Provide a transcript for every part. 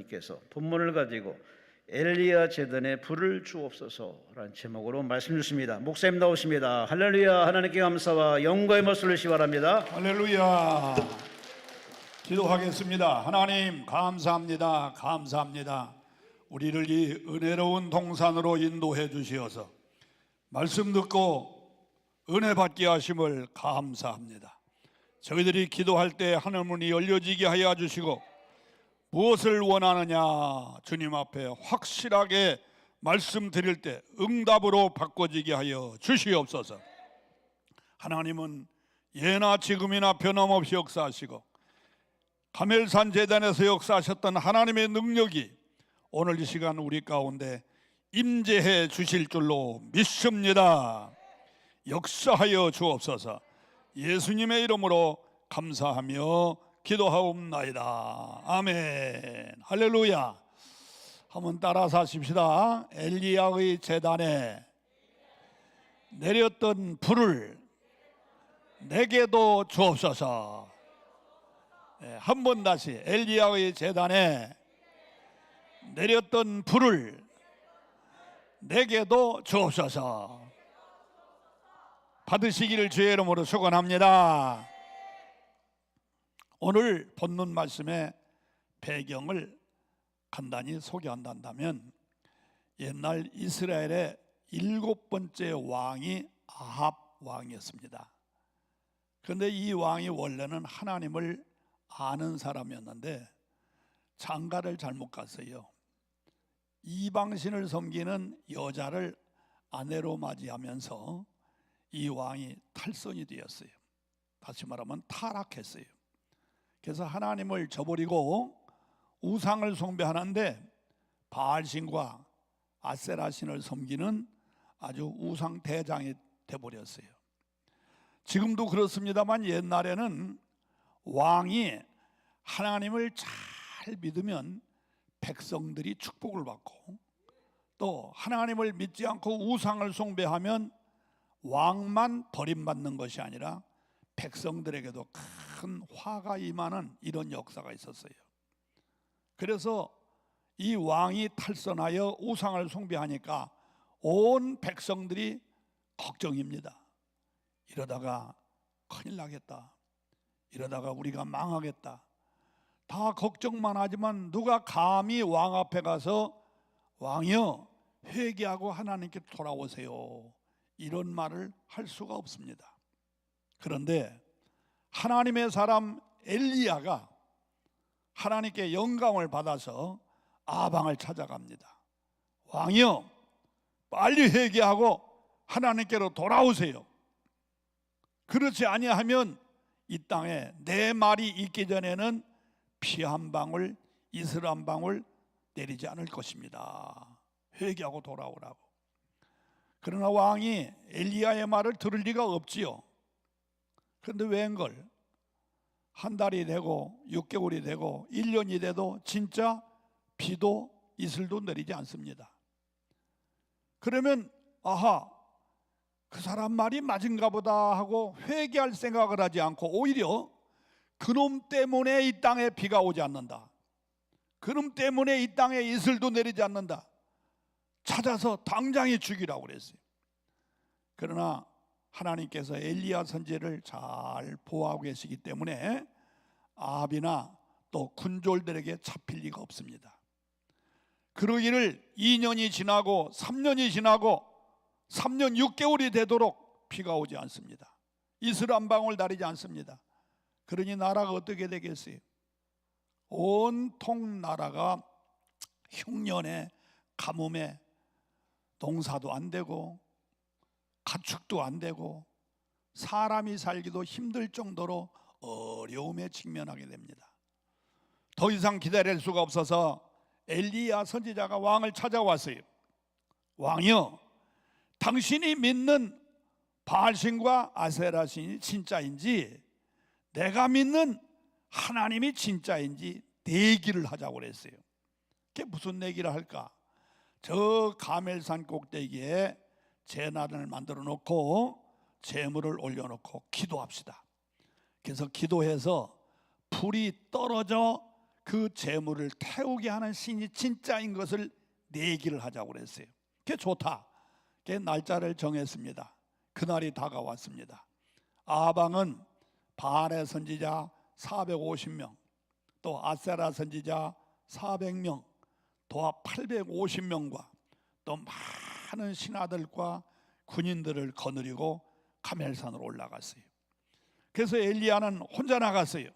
목사님께서 본문을 가지고 엘리야 제단에 불을 주옵소서라는 제목으로 말씀 주십니다. 목사님 나오십니다. 할렐루야. 하나님께 감사와 영광의 말씀을 시바랍니다. 할렐루야. 기도하겠습니다. 하나님 감사합니다. 감사합니다. 우리를 이 은혜로운 동산으로 인도해 주시어서 말씀 듣고 은혜 받게 하심을 감사합니다. 저희들이 기도할 때 하늘 문이 열려지게 하여 주시고 무엇을 원하느냐 주님 앞에 확실하게 말씀드릴 때 응답으로 바꿔지게 하여 주시옵소서. 하나님은 예나 지금이나 변함없이 역사하시고 가멜산 제단에서 역사하셨던 하나님의 능력이 오늘 이 시간 우리 가운데 임재해 주실 줄로 믿습니다. 역사하여 주옵소서. 예수님의 이름으로 감사하며 기도하옵나이다. 아멘. 할렐루야. 한번 따라서 하십시다. 엘리야의 제단에 내렸던 불을 내게도 주옵소서. 한 번 다시. 엘리야의 제단에 내렸던 불을 내게도 주옵소서. 받으시기를 주의 이름으로 축원합니다. 오늘 본문 말씀의 배경을 간단히 소개한다면 옛날 이스라엘의 7번째 왕이 아합 왕이었습니다. 그런데 이 왕이 원래는 하나님을 아는 사람이었는데 장가를 잘못 갔어요. 이방신을 섬기는 여자를 아내로 맞이하면서 이 왕이 탈선이 되었어요. 다시 말하면 타락했어요. 그래서 하나님을 저버리고 우상을 숭배하는데 바알신과 아세라신을 섬기는 아주 우상 대장이 되어버렸어요. 지금도 그렇습니다만 옛날에는 왕이 하나님을 잘 믿으면 백성들이 축복을 받고 또 하나님을 믿지 않고 우상을 숭배하면 왕만 버림받는 것이 아니라 백성들에게도 큰 화가 임하는 이런 역사가 있었어요. 그래서 이 왕이 탈선하여 우상을 숭배하니까 온 백성들이 걱정입니다. 이러다가 큰일 나겠다. 이러다가 우리가 망하겠다. 다 걱정만 하지만 누가 감히 왕 앞에 가서 왕이여 회개하고 하나님께 돌아오세요 이런 말을 할 수가 없습니다. 그런데 하나님의 사람 엘리야가 하나님께 영감을 받아서 아방을 찾아갑니다. 왕이여 빨리 회개하고 하나님께로 돌아오세요. 그렇지 아니하면 이 땅에 내 말이 있기 전에는 피 한 방울 이슬 한 방울 내리지 않을 것입니다. 회개하고 돌아오라고. 그러나 왕이 엘리야의 말을 들을 리가 없지요. 그런데 웬걸 한 달이 되고 6개월이 되고 1년이 돼도 진짜 비도 이슬도 내리지 않습니다. 그러면 아하 그 사람 말이 맞은가 보다 하고 회개할 생각을 하지 않고 오히려 그놈 때문에 이 땅에 비가 오지 않는다. 그놈 때문에 이 땅에 이슬도 내리지 않는다. 찾아서 당장에 죽이라고 그랬어요. 그러나 하나님께서 엘리야 선지자를 잘 보호하고 계시기 때문에 아합이나 또 군졸들에게 잡힐 리가 없습니다. 그러기를 2년이 지나고 3년이 지나고 3년 6개월이 되도록 비가 오지 않습니다. 이슬 한 방울 내리지 않습니다. 그러니 나라가 어떻게 되겠어요? 온통 나라가 흉년에 가뭄에 농사도 안 되고 가축도 안 되고 사람이 살기도 힘들 정도로 어려움에 직면하게 됩니다. 더 이상 기다릴 수가 없어서 엘리야 선지자가 왕을 찾아왔어요. 왕이여 당신이 믿는 바알신과 아세라신이 진짜인지 내가 믿는 하나님이 진짜인지 내기를 하자고 그랬어요. 그게 무슨 내기를 할까? 저 가멜산 꼭대기에 제단을 만들어 놓고 제물을 올려놓고 기도합시다. 그래서 기도해서 불이 떨어져 그 재물을 태우게 하는 신이 진짜인 것을 내기를 하자고 그랬어요. 그게 좋다. 그게 날짜를 정했습니다. 그날이 다가왔습니다. 아방은 바알의 선지자 450명, 또 아세라 선지자 400명, 도합 850명과 또 많은 신하들과 군인들을 거느리고 가멜산으로 올라갔어요. 그래서 엘리야는 혼자 나갔어요.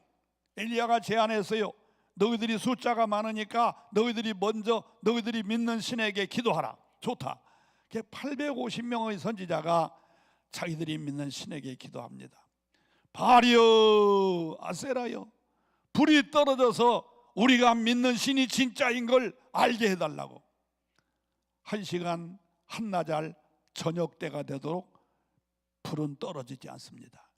엘리야가 제안했어요. 너희들이 숫자가 많으니까 너희들이 먼저 너희들이 믿는 신에게 기도하라. 좋다. 850명의 선지자가 자기들이 믿는 신에게 기도합니다. 바알이여, 아세라여, 불이 떨어져서 우리가 믿는 신이 진짜인 걸 알게 해달라고. 1시간 한나절 저녁 때가 되도록 불은 떨어지지 않습니다.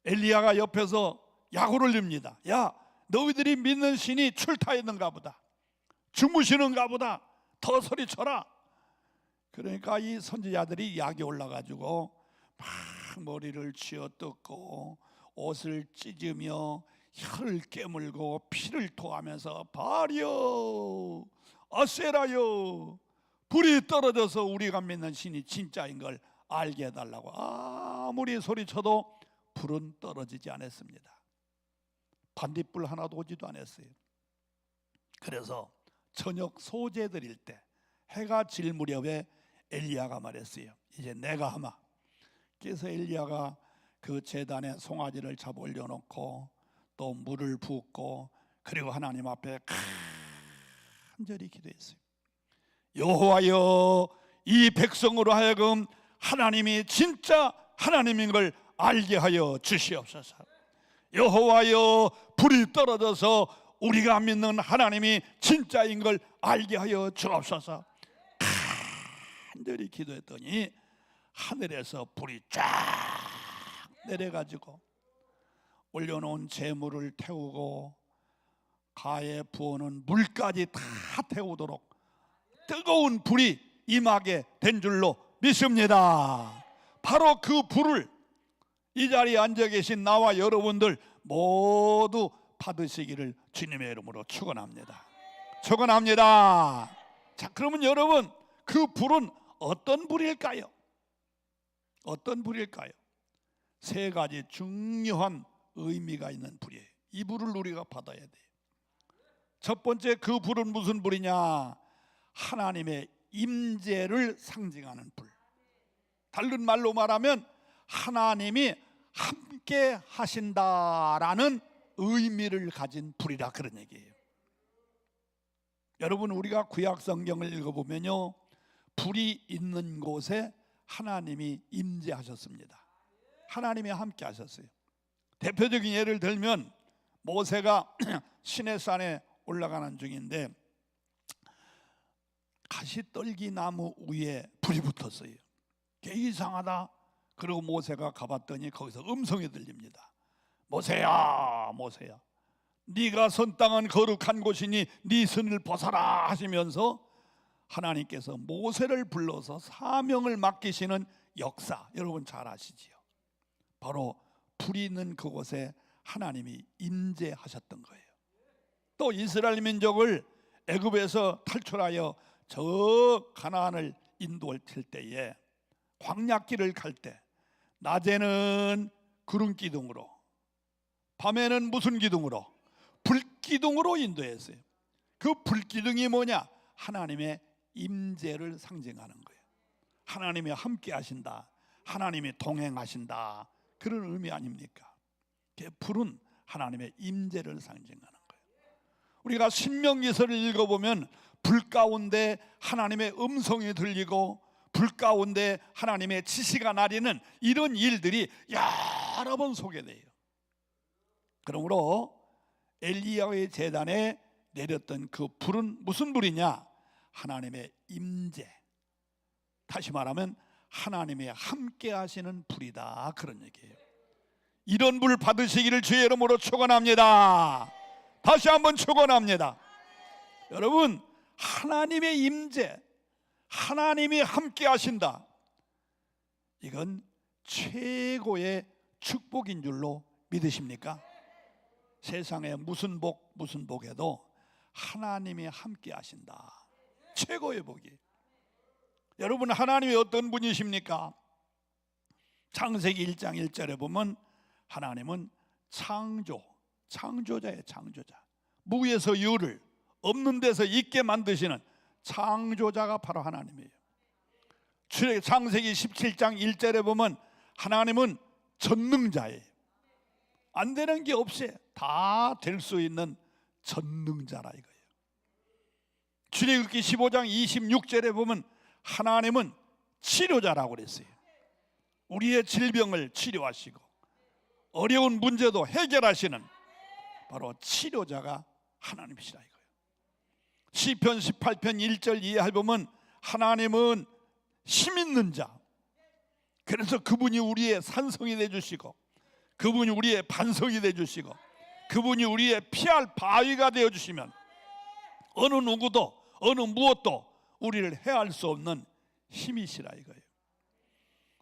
엘리야가 옆에서 약을 올립니다. 야, 너희들이 믿는 신이 출타했는가 보다, 주무시는가 보다, 더 소리쳐라. 그러니까 이 선지자들이 약이 올라가지고 막 머리를 쥐어뜯고 옷을 찢으며 혀를 깨물고 피를 토하면서 바알이여, 아세라여, 불이 떨어져서 우리가 믿는 신이 진짜인 걸 알게 해달라고 아무리 소리쳐도 불은 떨어지지 않았습니다. 반딧불 하나도 오지도 않았어요. 그래서 저녁 소재 드릴 때 해가 질 무렵에 엘리야가 말했어요. 이제 내가 하마. 그래서 엘리야가 그 제단에 송아지를 잡아 올려놓고 또 물을 붓고 그리고 하나님 앞에 간절히 기도했어요. 여호와여, 이 백성으로 하여금 하나님이 진짜 하나님인 걸 알게 하여 주시옵소서. 여호와여, 불이 떨어져서 우리가 믿는 하나님이 진짜인 걸 알게 하여 주옵소서. 간절히 기도했더니 하늘에서 불이 쫙 내려가지고 올려놓은 재물을 태우고 가에 부어놓은 물까지 다 태우도록 뜨거운 불이 임하게 된 줄로 믿습니다. 바로 그 불을 이 자리에 앉아 계신 나와 여러분들 모두 받으시기를 주님의 이름으로 축원합니다. 축원합니다. 자, 그러면 여러분, 그 불은 어떤 불일까요? 어떤 불일까요? 세 가지 중요한 의미가 있는 불이에요. 이 불을 우리가 받아야 돼요. 첫 번째, 그 불은 무슨 불이냐? 하나님의 임재를 상징하는 불. 다른 말로 말하면 하나님이 함께 하신다라는 의미를 가진 불이라, 그런 얘기예요. 여러분, 우리가 구약 성경을 읽어보면요, 불이 있는 곳에 하나님이 임재하셨습니다. 하나님이 함께 하셨어요. 대표적인 예를 들면 모세가 시내산에 올라가는 중인데 가시떨기 나무 위에 불이 붙었어요. 게 이상하다. 그리고 모세가 가봤더니 거기서 음성이 들립니다. 모세야, 모세야, 네가 선 땅은 거룩한 곳이니 네 손을 벗어라 하시면서 하나님께서 모세를 불러서 사명을 맡기시는 역사, 여러분 잘 아시지요? 바로 불이 있는 그곳에 하나님이 임재하셨던 거예요. 또 이스라엘 민족을 애굽에서 탈출하여 저 가나안을 인도할 때에 광야길을 갈 때 낮에는 구름 기둥으로, 밤에는 무슨 기둥으로? 불기둥으로 인도했어요. 그 불기둥이 뭐냐? 하나님의 임재를 상징하는 거예요. 하나님이 함께 하신다, 하나님이 동행하신다, 그런 의미 아닙니까? 불은 하나님의 임재를 상징하는 거예요. 우리가 신명기서를 읽어보면 불 가운데 하나님의 음성이 들리고 불 가운데 하나님의 지시가 나리는 이런 일들이 여러 번 소개돼요. 그러므로 엘리야의 제단에 내렸던 그 불은 무슨 불이냐? 하나님의 임재, 다시 말하면 하나님의 함께 하시는 불이다, 그런 얘기예요. 이런 불 받으시기를 주의 이름으로 축원합니다. 다시 한번 축원합니다. 여러분, 하나님의 임재, 하나님이 함께 하신다, 이건 최고의 축복인 줄로 믿으십니까? 세상에 무슨 복에도 하나님이 함께 하신다. 최고의 복이. 여러분, 하나님이 어떤 분이십니까? 창세기 1장 1절에 보면 하나님은 창조자예요. 창조자. 무에서 유를, 없는 데서 있게 만드시는 창조자가 바로 하나님이에요. 창세기 17장 1절에 보면 하나님은 전능자예요. 안 되는 게 없어요. 다 될 수 있는 전능자라 이거예요. 출애굽기 15장 26절에 보면 하나님은 치료자라고 그랬어요. 우리의 질병을 치료하시고 어려운 문제도 해결하시는 바로 치료자가 하나님이시라 이거예요. 시편 18편 1절 이하에 보면 하나님은 힘 있는 자, 그래서 그분이 우리의 산성이 되어주시고 그분이 우리의 반성이 되어주시고 그분이 우리의 피할 바위가 되어주시면 어느 누구도 어느 무엇도 우리를 해할 수 없는 힘이시라 이거예요.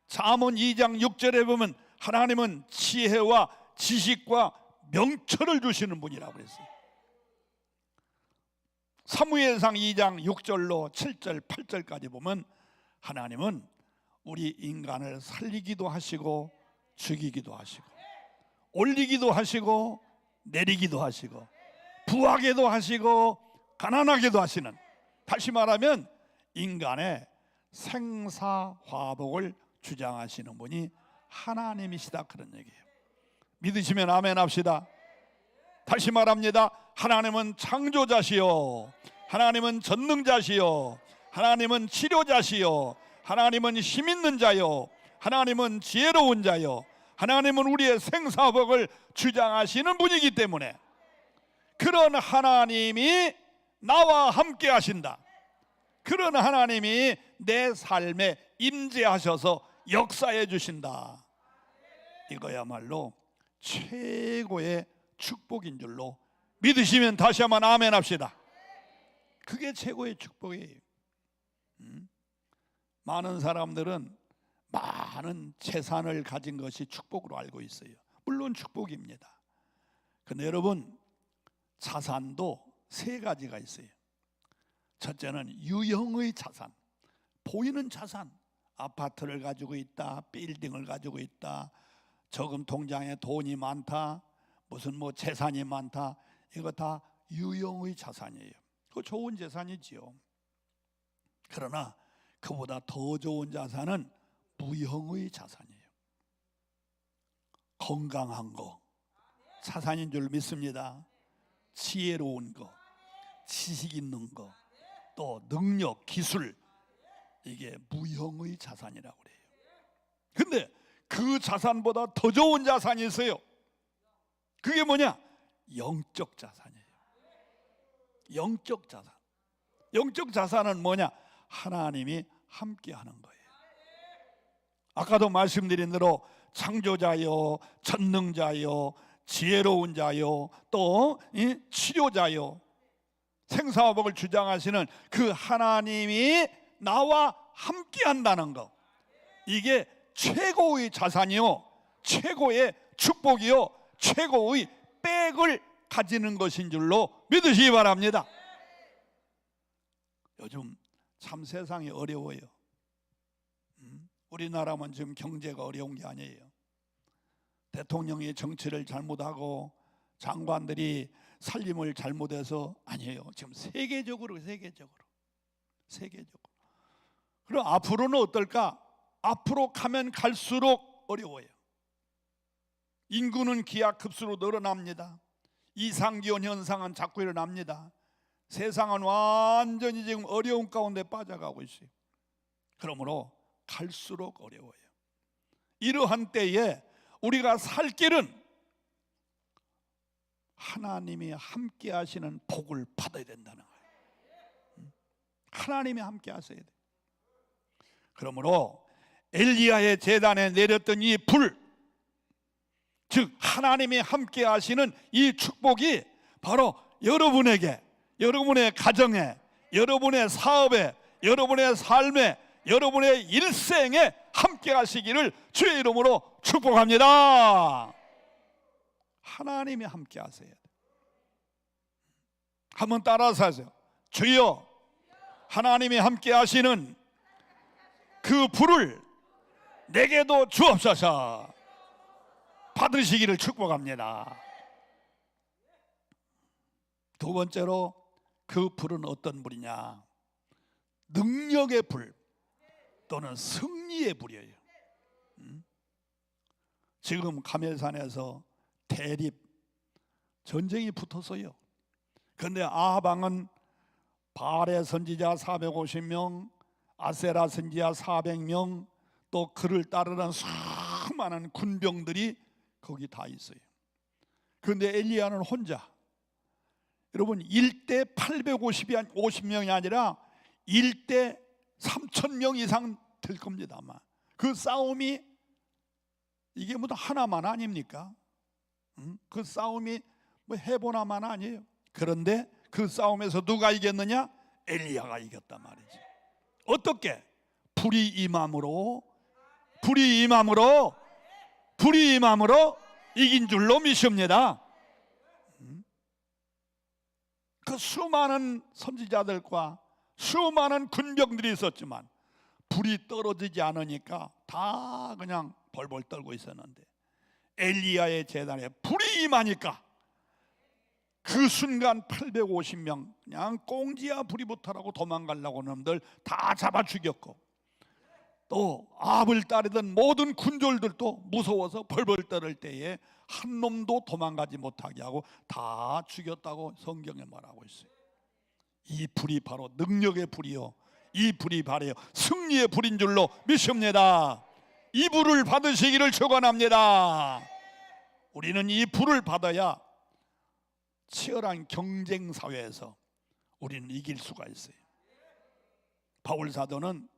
잠언 2장 6절에 보면 하나님은 지혜와 지식과 명철을 주시는 분이라고 그랬어요. 사무엘상 2장 6절로 7절 8절까지 보면 하나님은 우리 인간을 살리기도 하시고 죽이기도 하시고 올리기도 하시고 내리기도 하시고 부하게도 하시고 가난하게도 하시는, 다시 말하면 인간의 생사화복을 주장하시는 분이 하나님이시다, 그런 얘기예요. 믿으시면 아멘 합시다. 다시 말합니다. 하나님은 창조자시요, 하나님은 전능자시요, 하나님은 치료자시요, 하나님은 힘있는 자요, 하나님은 지혜로운 자요, 하나님은 우리의 생사복을 주장하시는 분이기 때문에 그런 하나님이 나와 함께 하신다. 그런 하나님이 내 삶에 임재하셔서 역사해 주신다. 이거야말로 최고의 축복인 줄로 믿으시면 다시 한번 아멘 합시다. 그게 최고의 축복이에요. 많은 사람들은 많은 재산을 가진 것이 축복으로 알고 있어요. 물론 축복입니다. 근데 여러분, 자산도 세 가지가 있어요. 첫째는 유형의 자산, 보이는 자산. 아파트를 가지고 있다, 빌딩을 가지고 있다, 저금 통장에 돈이 많다, 무슨 재산이 많다. 이거 다 유형의 자산이에요. 그거 좋은 재산이지요. 그러나 그보다 더 좋은 자산은 무형의 자산이에요. 건강한 거 자산인 줄 믿습니다. 지혜로운 거, 지식 있는 거, 또 능력, 기술, 이게 무형의 자산이라고 그래요. 근데 그 자산보다 더 좋은 자산이 있어요. 그게 뭐냐? 영적 자산이에요. 영적 자산. 영적 자산은 뭐냐? 하나님이 함께하는 거예요. 아까도 말씀드린 대로 창조자요, 전능자요, 지혜로운 자요, 또 치료자요, 생사화복을 주장하시는 그 하나님이 나와 함께한다는 것, 이게 최고의 자산이요, 최고의 축복이요, 최고의 백을 가지는 것인 줄로 믿으시기 바랍니다. 요즘 참 세상이 어려워요. 우리나라만 지금 경제가 어려운 게 아니에요. 대통령이 정치를 잘못하고 장관들이 살림을 잘못해서 아니에요. 지금 세계적으로. 그럼 앞으로는 어떨까? 앞으로 가면 갈수록 어려워요. 인구는 기하급수로 늘어납니다. 이상기온 현상은 자꾸 일어납니다. 세상은 완전히 지금 어려운 가운데 빠져가고 있어요. 그러므로 갈수록 어려워요. 이러한 때에 우리가 살 길은 하나님이 함께 하시는 복을 받아야 된다는 거예요. 하나님이 함께 하셔야 돼요. 그러므로 엘리야의 제단에 내렸던 이 불, 즉 하나님이 함께 하시는 이 축복이 바로 여러분에게, 여러분의 가정에, 여러분의 사업에, 여러분의 삶에, 여러분의 일생에 함께 하시기를 주의 이름으로 축복합니다. 하나님이 함께 하셔야 돼. 한번 따라서 하세요. 주여, 하나님이 함께 하시는 그 불을 내게도 주옵소서. 받으시기를 축복합니다. 두 번째로 그 불은 어떤 불이냐? 능력의 불 또는 승리의 불이에요. 지금 가멜산에서 대립 전쟁이 붙었어요. 그런데 아합 왕은 바알의 선지자 450명, 아세라 선지자 400명, 또 그를 따르는 수많은 군병들이 거기 다 있어요. 그런데 엘리야는 혼자, 여러분 1대 850명이 아니라 1대 3,000명 이상 될 겁니다. 아마 그 싸움이 이게 뭐 하나만 아닙니까? 그 싸움이 뭐 해보나만 아니에요. 그런데 그 싸움에서 누가 이겼느냐? 엘리야가 이겼단 말이지. 어떻게? 불이 임함으로 이긴 줄로 믿습니다. 그 수많은 선지자들과 수많은 군병들이 있었지만 불이 떨어지지 않으니까 다 그냥 벌벌 떨고 있었는데 엘리야의 제단에 불이 임하니까 그 순간 850명 그냥 꽁지야 불이 붙어라고 도망가려고 하는 놈들 다 잡아 죽였고, 또 아합을 따르던 모든 군졸들도 무서워서 벌벌 떨을 때에 한 놈도 도망가지 못하게 하고 다 죽였다고 성경에 말하고 있어요. 이 불이 바로 능력의 불이요, 이 불이 바로 승리의 불인 줄로 믿습니다. 이 불을 받으시기를 축원합니다. 우리는 이 불을 받아야 치열한 경쟁 사회에서 우리는 이길 수가 있어요. 바울 사도는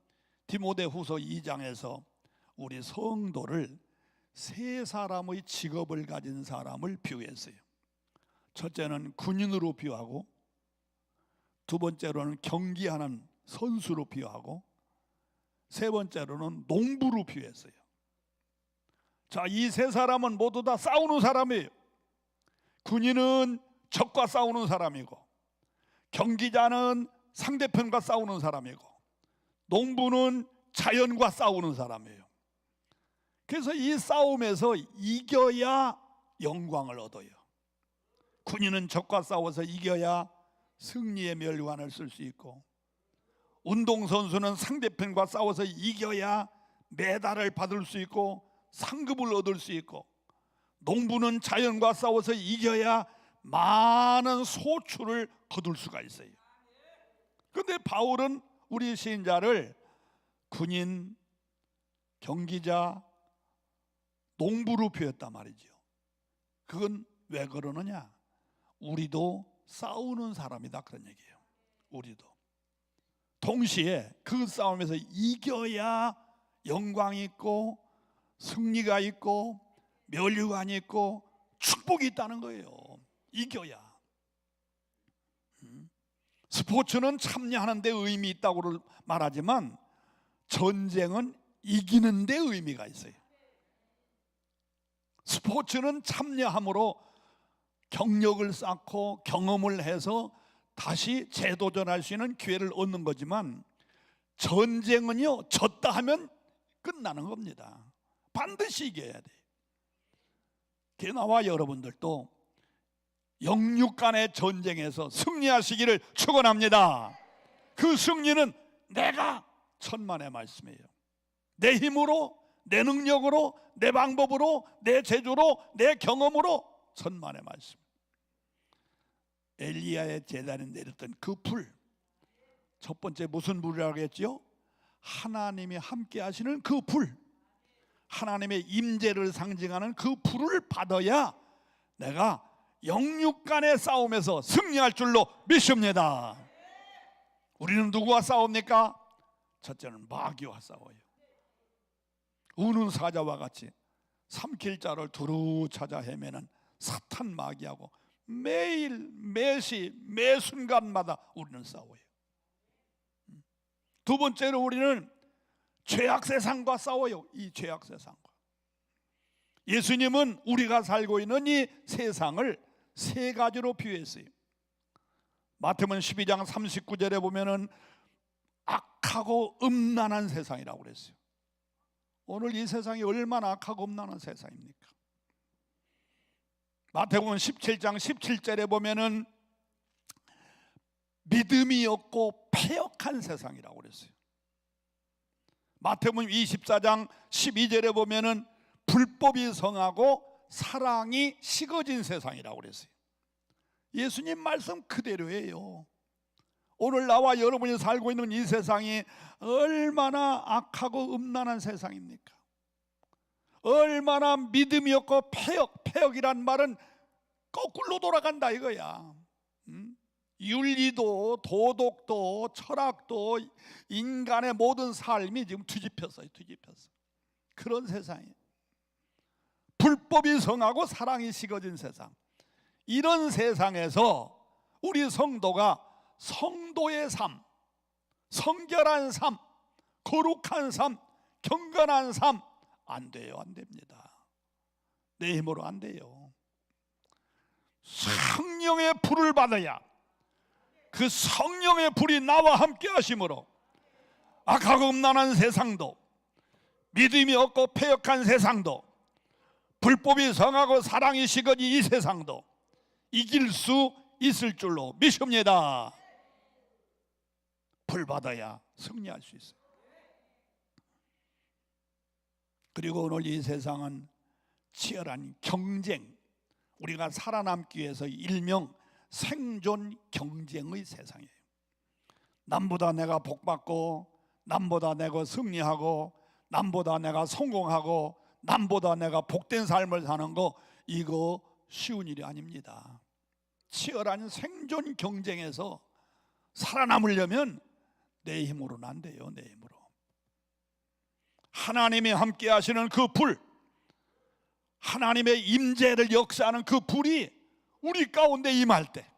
디모데후서 2장에서 우리 성도를 세 사람의 직업을 가진 사람을 비유했어요. 첫째는 군인으로 비유하고, 두 번째로는 경기하는 선수로 비유하고, 세 번째로는 농부로 비유했어요. 자, 이 세 사람은 모두 다 싸우는 사람이에요. 군인은 적과 싸우는 사람이고, 경기자는 상대편과 싸우는 사람이고, 농부는 자연과 싸우는 사람이에요. 그래서 이 싸움에서 이겨야 영광을 얻어요. 군인은 적과 싸워서 이겨야 승리의 멸관을 쓸 수 있고, 운동선수는 상대편과 싸워서 이겨야 메달을 받을 수 있고 상금을 얻을 수 있고, 농부는 자연과 싸워서 이겨야 많은 소출을 거둘 수가 있어요. 그런데 바울은 우리 시인자를 군인, 경기자, 농부로 표했단 말이죠. 그건 왜 그러느냐? 우리도 싸우는 사람이다, 그런 얘기예요. 우리도 동시에 그 싸움에서 이겨야 영광이 있고 승리가 있고 멸류관이 있고 축복이 있다는 거예요. 이겨야. 스포츠는 참여하는 데 의미 있다고 말하지만 전쟁은 이기는 데 의미가 있어요. 스포츠는 참여함으로 경력을 쌓고 경험을 해서 다시 재도전할 수 있는 기회를 얻는 거지만, 전쟁은요, 졌다 하면 끝나는 겁니다. 반드시 이겨야 돼요. 그래서 나와 여러분들도 영육 간의 전쟁에서 승리하시기를 축원합니다. 그 승리는 내가 천만의 말씀이에요. 내 힘으로, 내 능력으로, 내 방법으로, 내 재주로, 내 경험으로 천만의 말씀. 엘리야의 제단에 내렸던 그 불, 첫 번째 무슨 불이라고 했죠? 하나님이 함께 하시는 그 불, 하나님의 임재를 상징하는 그 불을 받아야 내가 영육 간의 싸움에서 승리할 줄로 믿습니다. 우리는 누구와 싸웁니까? 첫째는 마귀와 싸워요. 우는 사자와 같이 삼킬 자를 두루 찾아 헤매는 사탄 마귀하고 매일 매시 매 순간마다 우리는 싸워요. 두 번째로 우리는 죄악 세상과 싸워요. 이 죄악 세상과. 예수님은 우리가 살고 있는 이 세상을 세 가지로 비유했어요. 마태복음 12장 39절에 보면은 악하고 음란한 세상이라고 그랬어요. 오늘 이 세상이 얼마나 악하고 음란한 세상입니까? 마태복음 17장 17절에 보면은 믿음이 없고 패역한 세상이라고 그랬어요. 마태복음 24장 12절에 보면은 불법이 성하고 사랑이 식어진 세상이라고 그랬어요. 예수님 말씀 그대로예요. 오늘 나와 여러분이 살고 있는 이 세상이 얼마나 악하고 음란한 세상입니까? 얼마나 믿음이 없고 패역이란 말은 거꾸로 돌아간다 이거야. 윤리도 도덕도 철학도 인간의 모든 삶이 지금 뒤집혔어요. 그런 세상이에요. 불법이 성하고 사랑이 식어진 세상. 이런 세상에서 우리 성도가 성도의 삶, 성결한 삶, 거룩한 삶, 경건한 삶 안 돼요. 안 됩니다. 내 힘으로 안 돼요. 성령의 불을 받아야, 그 성령의 불이 나와 함께 하심으로 악하고 음란한 세상도, 믿음이 없고 패역한 세상도, 불법이 성하고 사랑이 식어진 이 세상도 이길 수 있을 줄로 믿습니다. 불 받아야 승리할 수 있어요. 그리고 오늘 이 세상은 치열한 경쟁, 우리가 살아남기 위해서 일명 생존 경쟁의 세상이에요. 남보다 내가 복받고, 남보다 내가 승리하고, 남보다 내가 성공하고, 남보다 내가 복된 삶을 사는 거, 이거 쉬운 일이 아닙니다. 치열한 생존 경쟁에서 살아남으려면 내 힘으로는 안 돼요. 내 힘으로. 하나님이 함께 하시는 그 불, 하나님의 임재를 역사하는 그 불이 우리 가운데 임할 때,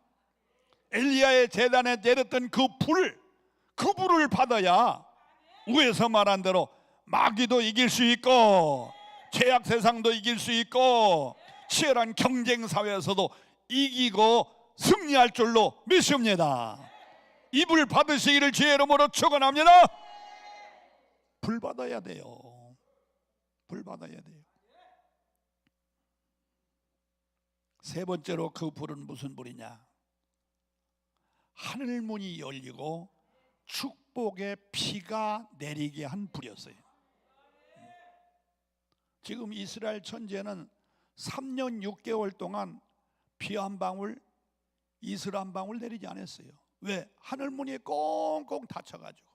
엘리야의 제단에 내렸던 그 불을 받아야 위에서 말한 대로 마귀도 이길 수 있고, 죄악 세상도 이길 수 있고, 치열한 경쟁 사회에서도 이기고 승리할 줄로 믿습니다. 이 불 받으시기를 주의 이름으로 축원합니다. 불 받아야 돼요. 불 받아야 돼요. 세 번째로 그 불은 무슨 불이냐? 하늘 문이 열리고 축복의 비가 내리게 한 불이었어요. 지금 이스라엘 천지에는 3년 6개월 동안 비 한 방울, 이슬 한 방울 내리지 않았어요. 왜? 하늘 문이 꽁꽁 닫혀가지고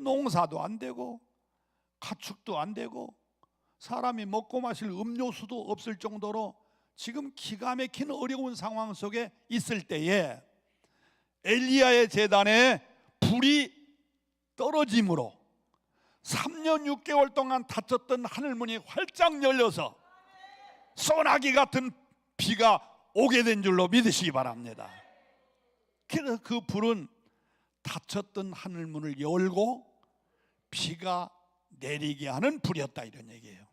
농사도 안 되고 가축도 안 되고 사람이 먹고 마실 음료수도 없을 정도로 지금 기가 막힌 어려운 상황 속에 있을 때에 엘리야의 제단에 불이 떨어짐으로 3년 6개월 동안 닫혔던 하늘문이 활짝 열려서 소나기 같은 비가 오게 된 줄로 믿으시기 바랍니다. 그래서 그 불은 닫혔던 하늘문을 열고 비가 내리게 하는 불이었다, 이런 얘기예요.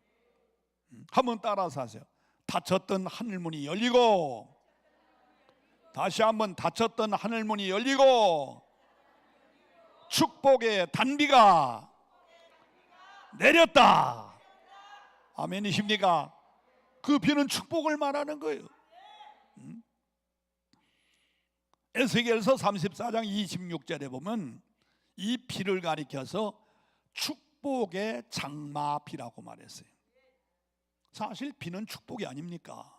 한번 따라서 하세요. 닫혔던 하늘문이 열리고, 다시 한번 닫혔던 하늘문이 열리고, 축복의 단비가 내렸다. 아멘이십니까? 그 비는 축복을 말하는 거예요. 에스겔서 34장 26절에 보면 이 비를 가리켜서 축복의 장마비라고 말했어요. 사실 비는 축복이 아닙니까?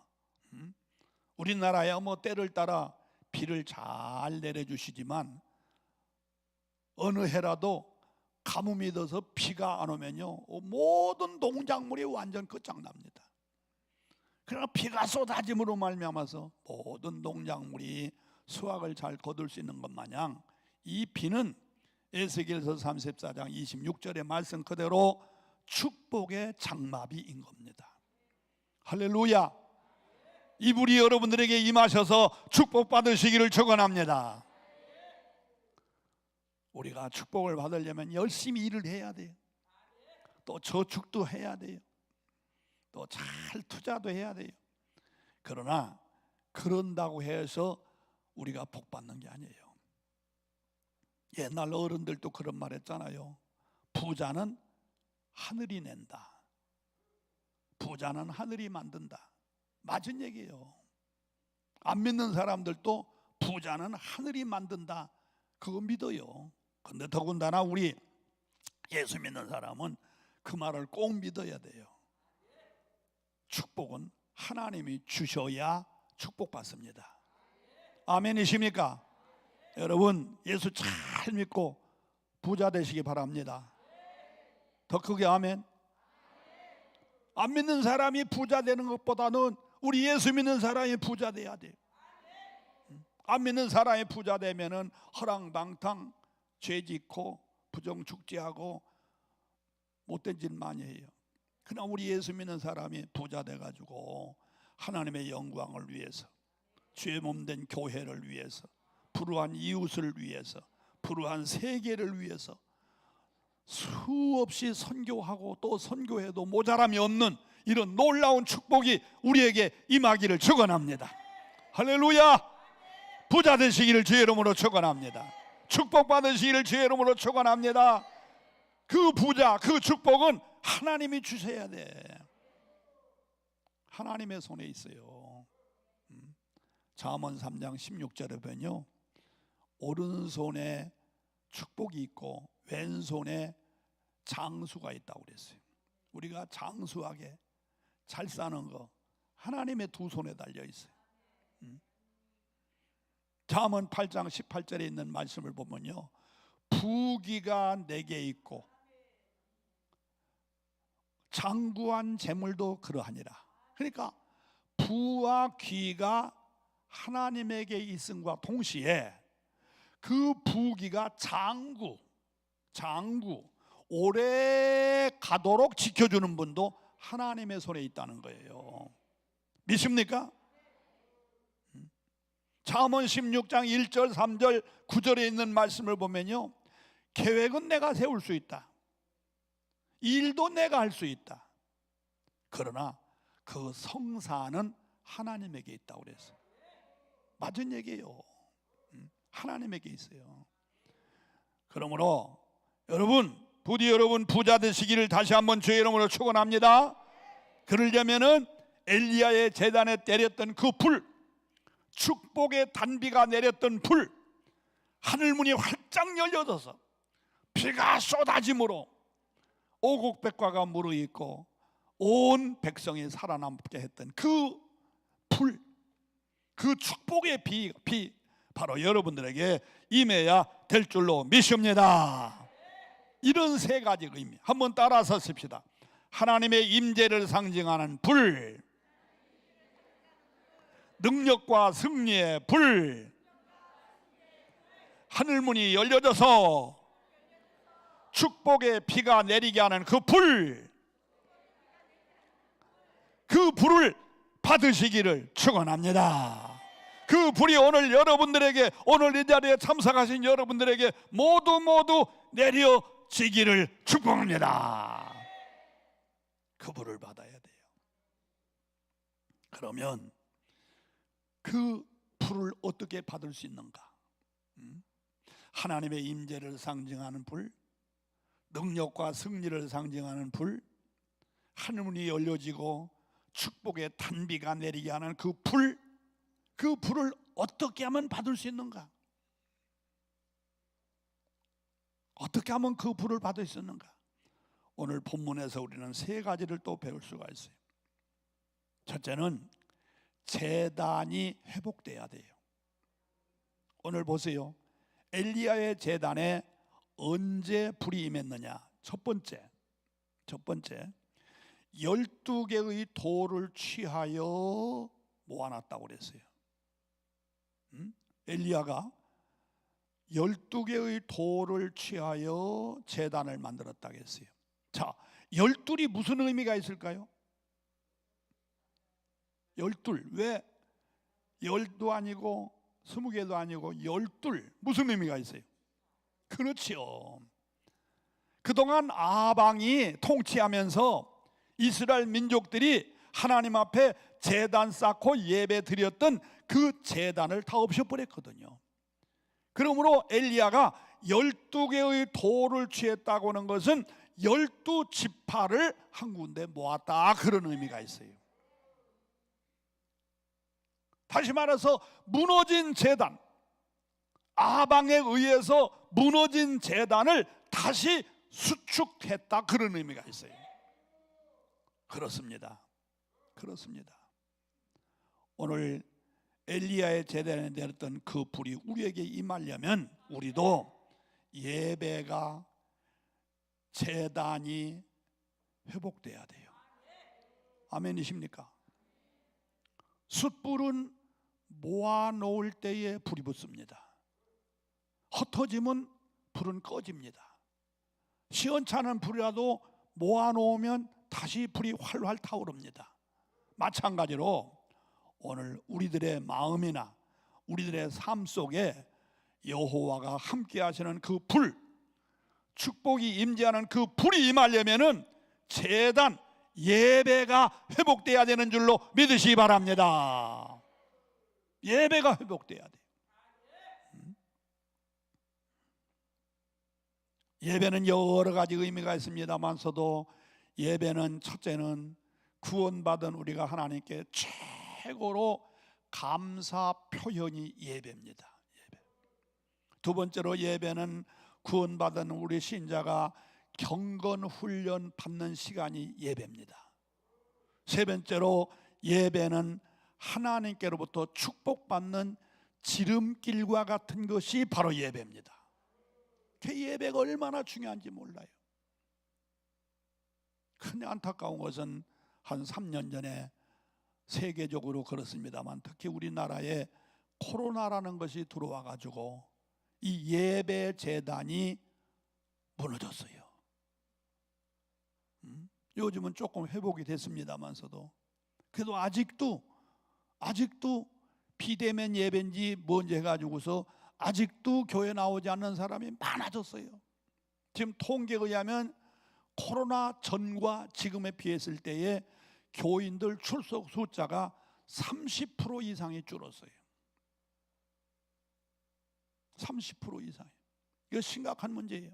우리나라야 뭐 때를 따라 비를 잘 내려주시지만 어느 해라도 가뭄이 들어서 비가 안 오면요, 모든 농작물이 완전 끝장납니다. 그러나 비가 쏟아짐으로 말미암아서 모든 농작물이 수확을 잘 거둘 수 있는 것 마냥 이 비는 에스겔서 34장 26절의 말씀 그대로 축복의 장마비인 겁니다. 할렐루야. 이 불이 여러분들에게 임하셔서 축복 받으시기를 축원합니다. 우리가 축복을 받으려면 열심히 일을 해야 돼요. 또 저축도 해야 돼요. 또 잘 투자도 해야 돼요. 그러나 그런다고 해서 우리가 복 받는 게 아니에요. 옛날 어른들도 그런 말 했잖아요. 부자는 하늘이 낸다. 부자는 하늘이 만든다. 맞은 얘기예요. 안 믿는 사람들도 부자는 하늘이 만든다, 그거 믿어요. 근데 더군다나 우리 예수 믿는 사람은 그 말을 꼭 믿어야 돼요. 축복은 하나님이 주셔야 축복받습니다. 아멘이십니까? 여러분, 예수 잘 믿고 부자 되시기 바랍니다. 더 크게 아멘. 안 믿는 사람이 부자 되는 것보다는 우리 예수 믿는 사람이 부자 돼야 돼요. 안 믿는 사람이 부자 되면은 허랑방탕, 죄짓고 부정축제하고 못된 짓 많이 해요. 그러나 우리 예수 믿는 사람이 부자 돼가지고 하나님의 영광을 위해서, 죄 몸된 교회를 위해서, 불우한 이웃을 위해서, 불우한 세계를 위해서 수없이 선교하고 또 선교해도 모자람이 없는 이런 놀라운 축복이 우리에게 임하기를 축원합니다. 할렐루야! 부자 되시기를 주의 이름으로 축원합니다. 축복 받으시기를 주의 이름으로 축원합니다. 그 부자, 그 축복은 하나님이 주셔야 돼. 하나님의 손에 있어요. 잠언 3장 16절에 보면요, 오른손에 축복이 있고 왼손에 장수가 있다고 그랬어요. 우리가 장수하게 잘 사는 거 하나님의 두 손에 달려 있어요. 잠언 8장 18절에 있는 말씀을 보면요, 부귀가 내게 있고 장구한 재물도 그러하니라. 그러니까 부와 귀가 하나님에게 있음과 동시에 그 부귀가 장구 오래 가도록 지켜주는 분도 하나님의 손에 있다는 거예요. 믿습니까? 잠언 16장 1절 3절 9절에 있는 말씀을 보면요, 계획은 내가 세울 수 있다, 일도 내가 할 수 있다, 그러나 그 성사는 하나님에게 있다고 그랬어요. 맞은 얘기예요. 하나님에게 있어요. 그러므로 여러분, 부디 여러분 부자 되시기를 다시 한번 주의 이름으로 축원합니다. 그러려면은 엘리야의 제단에 때렸던 그 불, 축복의 단비가 내렸던 불, 하늘문이 활짝 열려져서 비가 쏟아짐으로 오곡백과가 무르익고 온 백성이 살아남게 했던 그 불, 그 축복의 비 바로 여러분들에게 임해야 될 줄로 믿습니다. 이런 세 가지 의미 한번 따라서 씁시다. 하나님의 임재를 상징하는 불, 능력과 승리의 불, 하늘문이 열려져서 축복의 비가 내리게 하는 그 불, 그 불을 받으시기를 축원합니다. 그 불이 오늘 여러분들에게, 오늘 이 자리에 참석하신 여러분들에게 모두 내려지기를 축복합니다. 그 불을 받아야 돼요. 그러면 그 불을 어떻게 받을 수 있는가? 하나님의 임재를 상징하는 불, 능력과 승리를 상징하는 불, 하늘문이 열려지고 축복의 단비가 내리게 하는 그 불, 그 불을 어떻게 하면 받을 수 있는가? 어떻게 하면 그 불을 받을 수 있는가? 오늘 본문에서 우리는 세 가지를 또 배울 수가 있어요. 첫째는 제단이 회복돼야 돼요. 오늘 보세요. 엘리야의 제단에 언제 불이 임했느냐? 첫 번째 12개의 돌을 취하여 모아놨다고 그랬어요. 엘리야가 12개의 돌을 취하여 제단을 만들었다고 했어요. 자, 12이 무슨 의미가 있을까요? 12, 왜 10도 아니고 20개도 아니고 12, 무슨 의미가 있어요? 그렇죠. 그동안 아방이 통치하면서 이스라엘 민족들이 하나님 앞에 제단 쌓고 예배 드렸던 그 제단을 다 없애버렸거든요. 그러므로 엘리야가 12개의 돌을 취했다고 하는 것은 12지파를 한 군데 모았다, 그런 의미가 있어요. 다시 말해서 무너진 제단, 아방에 의해서 무너진 제단을 다시 수축했다, 그런 의미가 있어요. 그렇습니다. 오늘 엘리야의 제단에 내렸던 그 불이 우리에게 임하려면 우리도 예배가, 제단이 회복돼야 돼요. 아멘이십니까? 숯불은 모아놓을 때에 불이 붙습니다. 흩어지면 불은 꺼집니다. 시원찮은 불이라도 모아놓으면 다시 불이 활활 타오릅니다. 마찬가지로 오늘 우리들의 마음이나 우리들의 삶 속에 여호와가 함께 하시는 그 불, 축복이 임재하는 그 불이 임하려면은 제단, 예배가 회복돼야 되는 줄로 믿으시기 바랍니다. 예배가 회복돼야 돼요. 예배는 여러 가지 의미가 있습니다만서도 예배는 첫째는 구원받은 우리가 하나님께 최고로 감사 표현이 예배입니다. 두 번째로 예배는 구원받은 우리 신자가 경건 훈련 받는 시간이 예배입니다. 세 번째로 예배는 하나님께로부터 축복받는 지름길과 같은 것이 바로 예배입니다. 그 예배가 얼마나 중요한지 몰라요. 근데 안타까운 것은 한 3년 전에 세계적으로 그렇습니다만 특히 우리나라에 코로나라는 것이 들어와 가지고 이 예배 제단이 무너졌어요. 요즘은 조금 회복이 됐습니다만서도 그래도 아직도 비대면 예배인지 뭔지 해가지고서 아직도 교회 나오지 않는 사람이 많아졌어요. 지금 통계에 의하면 코로나 전과 지금에 비했을 때에 교인들 출석 숫자가 30% 이상이 줄었어요. 30% 이상. 이거 심각한 문제예요.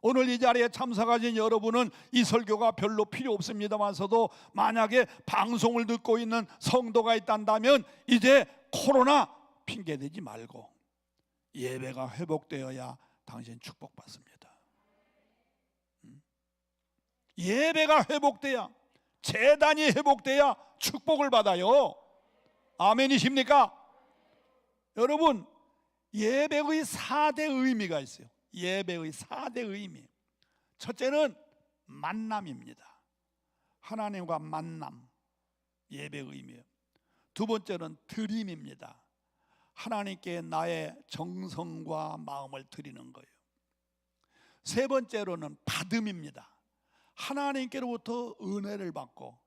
오늘 이 자리에 참석하신 여러분은 이 설교가 별로 필요 없습니다만서도 만약에 방송을 듣고 있는 성도가 있단다면 이제 코로나 핑계대지 말고 예배가 회복되어야 당신 축복받습니다. 예배가 회복돼야, 제단이 회복돼야 축복을 받아요. 아멘이십니까? 여러분, 예배의 4대 의미가 있어요. 예배의 4대 의미. 첫째는 만남입니다. 하나님과 만남, 예배의 의미예요. 두 번째는 드림입니다. 하나님께 나의 정성과 마음을 드리는 거예요. 세 번째로는 받음입니다. 하나님께로부터 은혜를 받고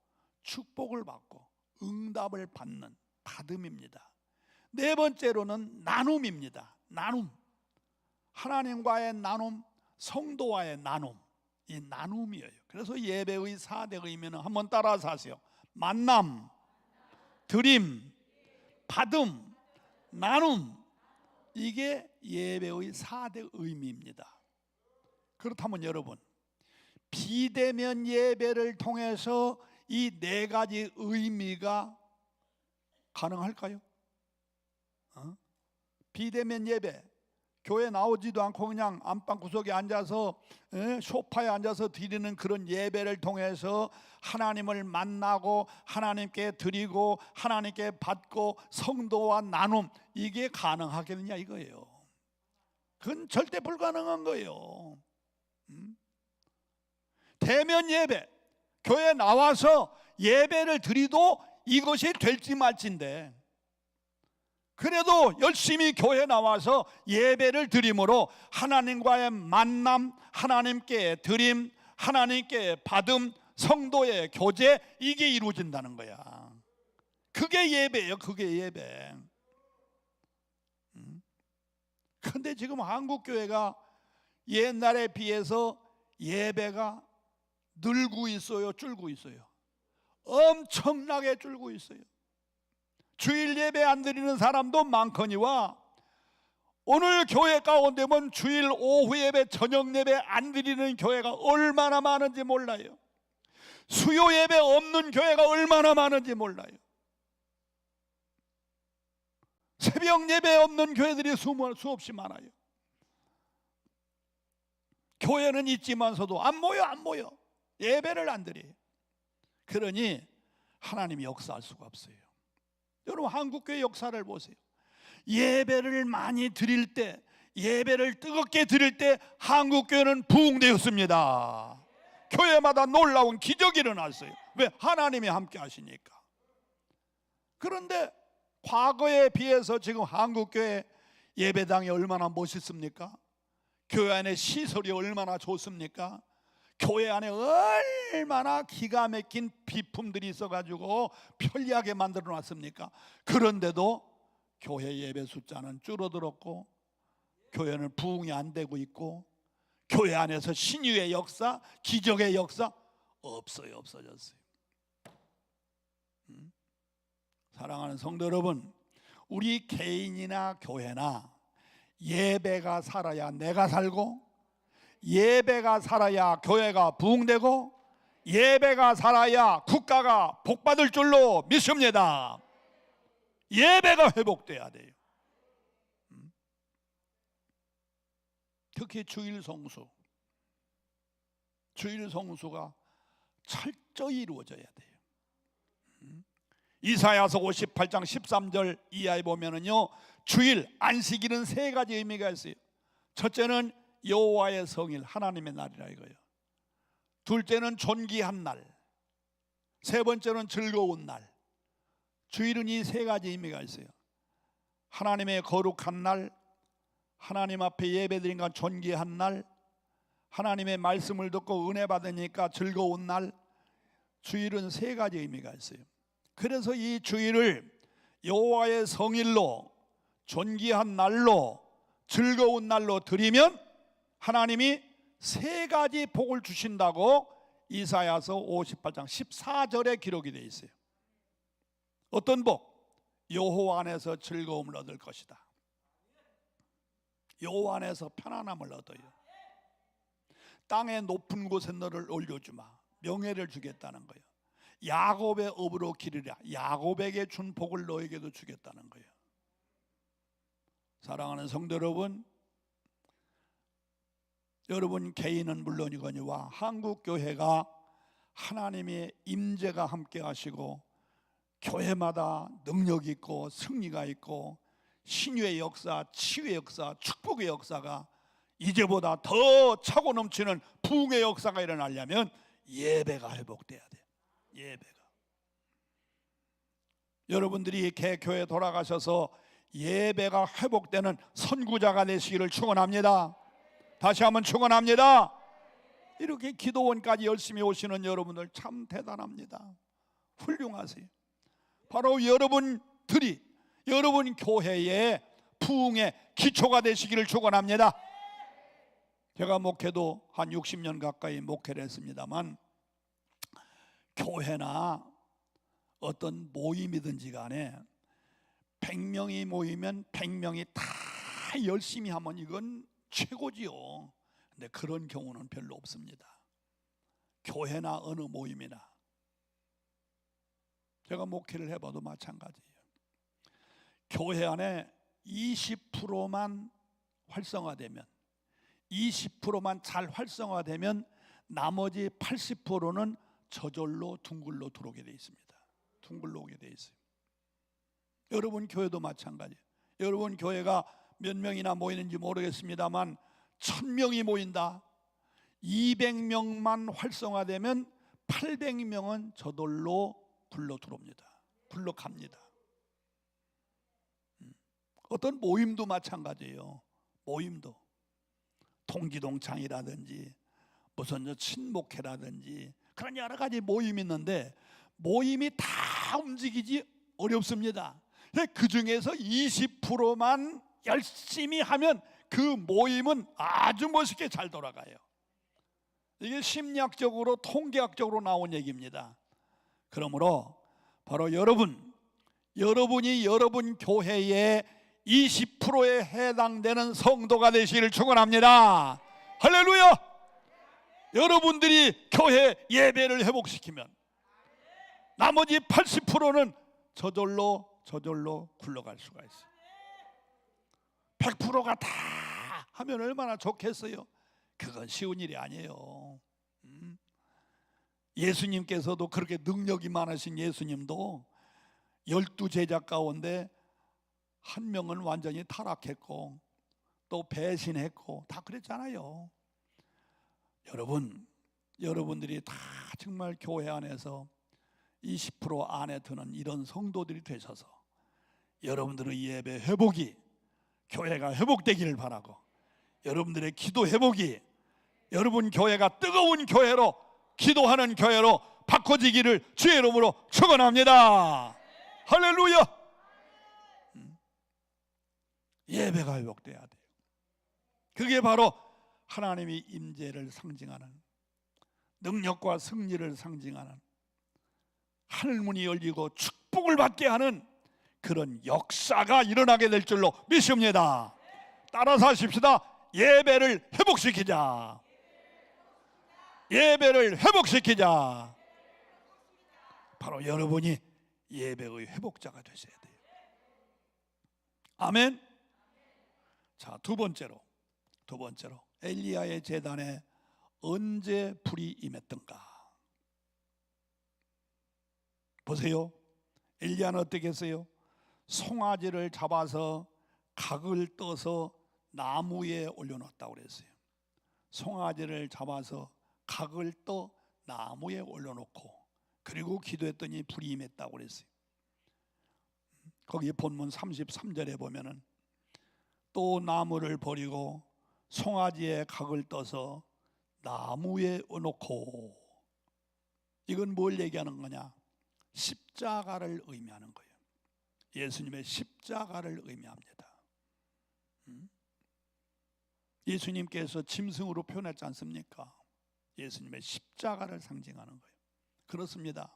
축복을 받고 응답을 받는 받음입니다. 네 번째로는 나눔입니다. 나눔, 하나님과의 나눔, 성도와의 나눔, 이 나눔이에요. 그래서 예배의 4대 의미는 한번 따라서 하세요. 만남, 드림, 받음, 나눔, 이게 예배의 4대 의미입니다. 그렇다면 여러분, 비대면 예배를 통해서 이 4가지 의미가 가능할까요? 비대면 예배, 교회 나오지도 않고 그냥 안방 구석에 앉아서 소파에 앉아서 드리는 그런 예배를 통해서 하나님을 만나고 하나님께 드리고 하나님께 받고 성도와 나눔, 이게 가능하겠느냐 이거예요. 그건 절대 불가능한 거예요. 대면 예배, 교회 나와서 예배를 드리도 이것이 될지 말지인데, 그래도 열심히 교회 나와서 예배를 드림으로 하나님과의 만남, 하나님께 드림, 하나님께 받음, 성도의 교제, 이게 이루어진다는 거야. 그게 예배예요. 그게 예배. 그런데 지금 한국 교회가 옛날에 비해서 예배가 늘고 있어요, 줄고 있어요? 엄청나게 줄고 있어요. 주일 예배 안 드리는 사람도 많거니와 오늘 교회 가운데 보면 주일 오후 예배, 저녁 예배 안 드리는 교회가 얼마나 많은지 몰라요. 수요 예배 없는 교회가 얼마나 많은지 몰라요. 새벽 예배 없는 교회들이 수없이 많아요. 교회는 있지만서도 안 모여. 예배를 안 드려요. 그러니 하나님이 역사할 수가 없어요. 여러분, 한국교회 역사를 보세요. 예배를 많이 드릴 때, 예배를 뜨겁게 드릴 때 한국교회는 부흥되었습니다. 교회마다 놀라운 기적이 일어났어요. 왜? 하나님이 함께 하시니까. 그런데 과거에 비해서 지금 한국교회 예배당이 얼마나 멋있습니까? 교회 안에 시설이 얼마나 좋습니까? 교회 안에 얼마나 기가 막힌 비품들이 있어가지고 편리하게 만들어 놨습니까? 그런데도 교회 예배 숫자는 줄어들었고 교회는 부흥이 안 되고 있고 교회 안에서 신유의 역사, 기적의 역사 없어졌어요. 사랑하는 성도 여러분, 우리 개인이나 교회나 예배가 살아야 내가 살고, 예배가 살아야 교회가 부흥되고, 예배가 살아야 국가가 복받을 줄로 믿습니다. 예배가 회복돼야 돼요. 특히 주일 성수가 철저히 이루어져야 돼요. 이사야서 58장 13절 이하에 보면은요, 주일 안식일은 세 가지 의미가 있어요. 첫째는 여호와의 성일, 하나님의 날이라 이거예요. 둘째는 존귀한 날, 세 번째는 즐거운 날. 주일은 이 세 가지 의미가 있어요. 하나님의 거룩한 날, 하나님 앞에 예배드리니까 존귀한 날, 하나님의 말씀을 듣고 은혜 받으니까 즐거운 날. 주일은 세 가지 의미가 있어요. 그래서 이 주일을 여호와의 성일로, 존귀한 날로, 즐거운 날로 드리면 하나님이 세 가지 복을 주신다고 이사야서 58장 14절에 기록이 되어 있어요. 어떤 복? 여호와 안에서 즐거움을 얻을 것이다. 여호와 안에서 편안함을 얻어요. 땅의 높은 곳에 너를 올려주마. 명예를 주겠다는 거예요. 야곱의 업으로 기르라. 야곱에게 준 복을 너에게도 주겠다는 거예요. 사랑하는 성도 여러분, 여러분 개인은 물론이거니와 한국 교회가 하나님의 임재가 함께 하시고 교회마다 능력이 있고 승리가 있고 신유의 역사, 치유의 역사, 축복의 역사가 이제보다 더 차고 넘치는 부흥의 역사가 일어나려면 예배가 회복돼야 돼요. 예배가. 여러분들이 개교회 돌아가셔서 예배가 회복되는 선구자가 되시기를 축원합니다. 다시 한번 축원합니다. 이렇게 기도원까지 열심히 오시는 여러분들 참 대단합니다. 훌륭하세요. 바로 여러분들이 여러분 교회의 부흥의 기초가 되시기를 축원합니다. 제가 목회도 한 60년 가까이 목회를 했습니다만 교회나 어떤 모임이든지 간에 100명이 모이면 100명이 다 열심히 하면 이건 최고지요. 근데 그런 경우는 별로 없습니다. 교회나 어느 모임이나 제가 목회를 해봐도 마찬가지예요. 교회 안에 20%만 활성화되면 20%만 잘 활성화되면 나머지 80%는 저절로 둥글로 들어오게 돼 있습니다. 둥글로 오게 돼 있어요. 여러분 교회도 마찬가지예요. 여러분 교회가 몇 명이나 모이는지 모르겠습니다만 1000명이 모인다. 200명만 활성화되면 800명은 저절로 굴러 들어옵니다. 굴러 갑니다. 어떤 모임도 마찬가지예요. 모임도 통기동창이라든지 무슨 친목회라든지 그런 여러 가지 모임이 있는데 모임이 다 움직이지 어렵습니다. 그 중에서 20%만 열심히 하면 그 모임은 아주 멋있게 잘 돌아가요. 이게 심리학적으로 통계학적으로 나온 얘기입니다. 그러므로 바로 여러분이 여러분 교회의 20%에 해당되는 성도가 되시기를 축원합니다. 할렐루야! 여러분들이 교회 예배를 회복시키면 나머지 80%는 저절로 굴러갈 수가 있어요. 100%가 다 하면 얼마나 좋겠어요. 그건 쉬운 일이 아니에요. 예수님께서도 그렇게 능력이 많으신 예수님도 12제자 가운데 한 명은 완전히 타락했고 또 배신했고 다 그랬잖아요. 여러분들이 다 정말 교회 안에서 20% 안에 드는 이런 성도들이 되셔서 여러분들의 예배 회복이, 교회가 회복되기를 바라고, 여러분들의 기도 회복이 여러분 교회가 뜨거운 교회로, 기도하는 교회로 바꿔지기를 주의 이름으로 축원합니다. 할렐루야. 예배가 회복돼야 돼요. 그게 바로 하나님의 임재를 상징하는, 능력과 승리를 상징하는, 하늘문이 열리고 축복을 받게 하는 그런 역사가 일어나게 될 줄로 믿습니다. 따라서 하십시다. 예배를 회복시키자. 예배를 회복시키자. 바로 여러분이 예배의 회복자가 되셔야 돼요. 아멘. 자, 두 번째로 엘리야의 제단에 언제 불이 임했던가. 보세요. 엘리야는 어떻게 했어요? 송아지를 잡아서 각을 떠서 나무에 올려놓았다고 그랬어요. 송아지를 잡아서 각을 떠 나무에 올려놓고 그리고 기도했더니 불이 임했다고 그랬어요. 거기 본문 33절에 보면은 또 나무를 버리고 송아지의 각을 떠서 나무에 놓고, 이건 뭘 얘기하는 거냐? 십자가를 의미하는 거예요. 예수님의 십자가를 의미합니다. 예수님께서 짐승으로 표현했지 않습니까? 예수님의 십자가를 상징하는 거예요. 그렇습니다.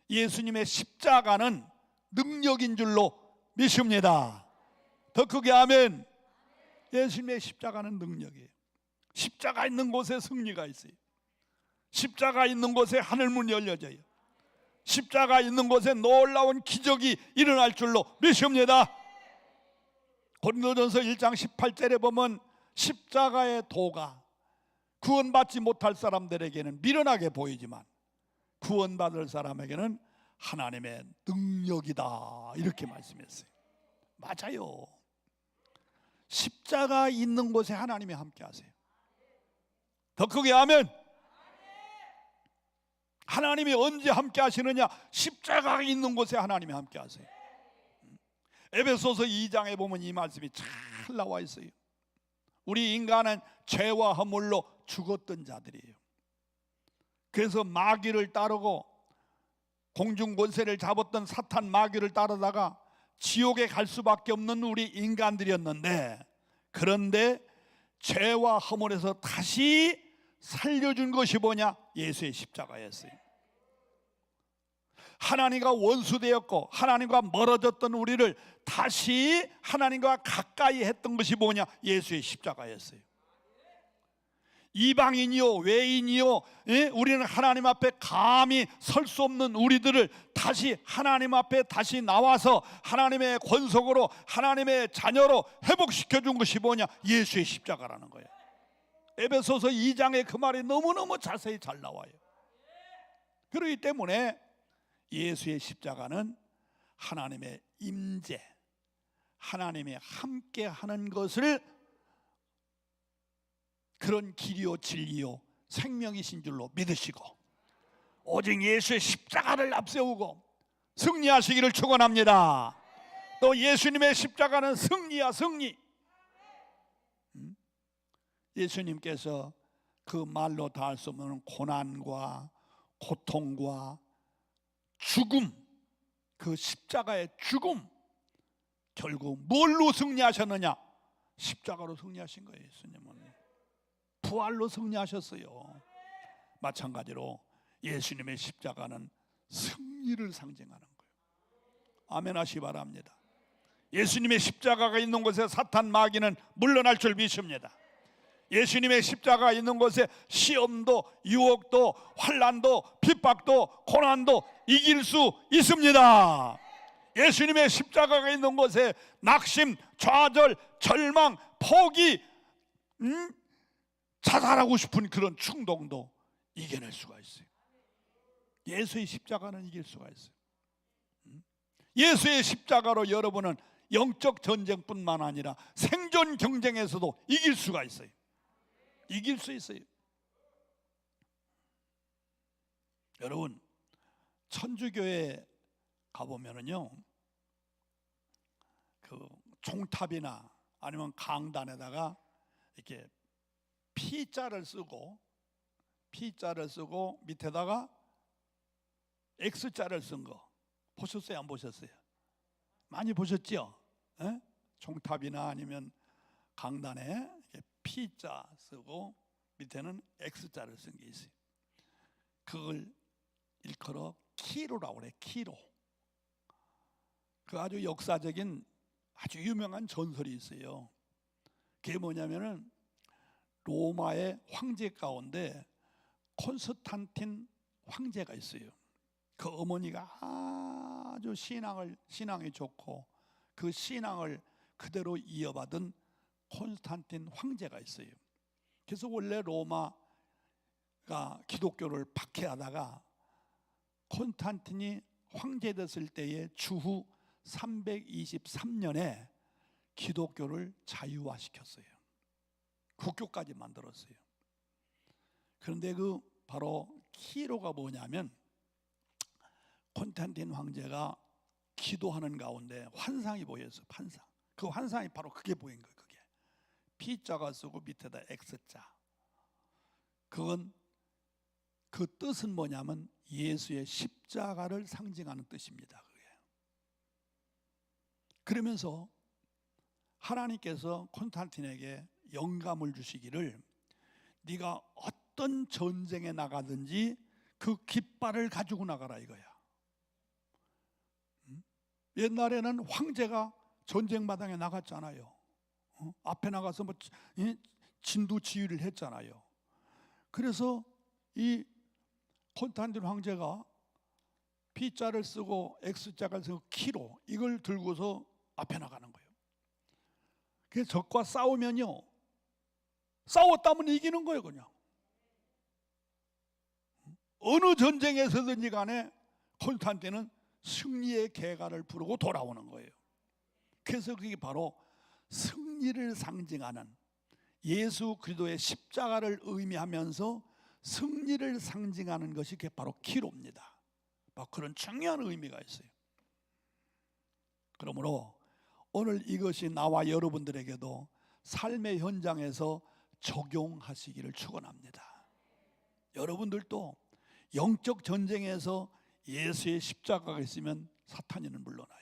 예수님의 십자가는 능력인 줄로 믿습니다. 더 크게 아멘. 예수님의 십자가는 능력이에요. 십자가 있는 곳에 승리가 있어요. 십자가 있는 곳에 하늘문이 열려져요. 십자가 있는 곳에 놀라운 기적이 일어날 줄로 믿습니다. 고린도전서 1장 18절에 보면 십자가의 도가 구원받지 못할 사람들에게는 미련하게 보이지만 구원받을 사람에게는 하나님의 능력이다, 이렇게 말씀했어요. 맞아요. 십자가 있는 곳에 하나님이 함께 하세요. 더 크게 아멘. 하나님이 언제 함께 하시느냐? 십자가 있는 곳에 하나님이 함께 하세요. 에베소서 2장에 보면 이 말씀이 잘 나와 있어요. 우리 인간은 죄와 허물로 죽었던 자들이에요. 그래서 마귀를 따르고 공중 권세를 잡았던 사탄 마귀를 따르다가 지옥에 갈 수밖에 없는 우리 인간들이었는데, 그런데 죄와 허물에서 다시 살려준 것이 뭐냐? 예수의 십자가였어요. 하나님과 원수되었고 하나님과 멀어졌던 우리를 다시 하나님과 가까이 했던 것이 뭐냐? 예수의 십자가였어요. 이방인이요 외인이요, 우리는 하나님 앞에 감히 설 수 없는 우리들을 다시 하나님 앞에 다시 나와서 하나님의 권속으로 하나님의 자녀로 회복시켜 준 것이 뭐냐? 예수의 십자가라는 거예요. 에베소서 2장에 그 말이 너무너무 자세히 잘 나와요. 그렇기 때문에 예수의 십자가는 하나님의 임재, 하나님이 함께 하는 것을, 그런 길이요 진리요 생명이신 줄로 믿으시고 오직 예수의 십자가를 앞세우고 승리하시기를 축원합니다. 또 예수님의 십자가는 승리야, 승리. 예수님께서 그 말로 다 할 수 없는 고난과 고통과 죽음, 그 십자가의 죽음, 결국 뭘로 승리하셨느냐? 십자가로 승리하신 거예요. 예수님은 부활로 승리하셨어요. 마찬가지로 예수님의 십자가는 승리를 상징하는 거예요. 아멘 하시 바랍니다. 예수님의 십자가가 있는 곳에 사탄 마귀는 물러날 줄 믿습니다. 예수님의 십자가가 있는 곳에 시험도 유혹도 환난도 핍박도 고난도 이길 수 있습니다. 예수님의 십자가가 있는 곳에 낙심, 좌절, 절망, 포기, 자살하고 싶은 그런 충동도 이겨낼 수가 있어요. 예수의 십자가는 이길 수가 있어요. 예수의 십자가로 여러분은 영적 전쟁뿐만 아니라 생존 경쟁에서도 이길 수가 있어요. 이길 수 있어요. 여러분, 천주교에 가보면은요, 그 종탑이나 아니면 강단에다가 이렇게 P자를 쓰고 밑에다가 X자를 쓴 거 보셨어요? 안 보셨어요? 많이 보셨죠? 에? 종탑이나 아니면 강단에 P자 쓰고 밑에는 X자를 쓴 게 있어요. 그걸 일컬어 키로라고 그래. 키로. 그 아주 역사적인 아주 유명한 전설이 있어요. 그게 뭐냐면은 로마의 황제 가운데 콘스탄틴 황제가 있어요. 그 어머니가 아주 신앙이 좋고 그 신앙을 그대로 이어받은 콘스탄틴 황제가 있어요. 그래서 원래 로마가 기독교를 박해하다가 콘스탄틴이 황제 됐을 때의 주후 323년에 기독교를 자유화시켰어요. 국교까지 만들었어요. 그런데 그 바로 키로가 뭐냐면 콘스탄틴 황제가 기도하는 가운데 환상이 보였어요. 환상. 그 환상이 바로 그게 보인 거예요. 그게 P자가 쓰고 밑에다 X자. 그건 그 뜻은 뭐냐면 예수의 십자가를 상징하는 뜻입니다. 그게. 그러면서 하나님께서 콘스탄틴에게 영감을 주시기를 네가 어떤 전쟁에 나가든지 그 깃발을 가지고 나가라 이거야. 옛날에는 황제가 전쟁마당에 나갔잖아요. 앞에 나가서 뭐 진두지휘를 했잖아요. 그래서 이 콘스탄틴 황제가 P자를 쓰고 X자를 쓰고 키로 이걸 들고서 앞에 나가는 거예요. 그래서 적과 싸우면요, 싸웠다면 이기는 거예요. 그냥 어느 전쟁에서든지 간에 콘스탄틴은 승리의 개가를 부르고 돌아오는 거예요. 그래서 그게 바로 승리를 상징하는 예수 그리스도의 십자가를 의미하면서 승리를 상징하는 것이 그게 바로 키로입니다. 그런 중요한 의미가 있어요. 그러므로 오늘 이것이 나와 여러분들에게도 삶의 현장에서 적용하시기를 축원합니다. 여러분들도 영적 전쟁에서 예수의 십자가가 있으면 사탄이는 물러나요.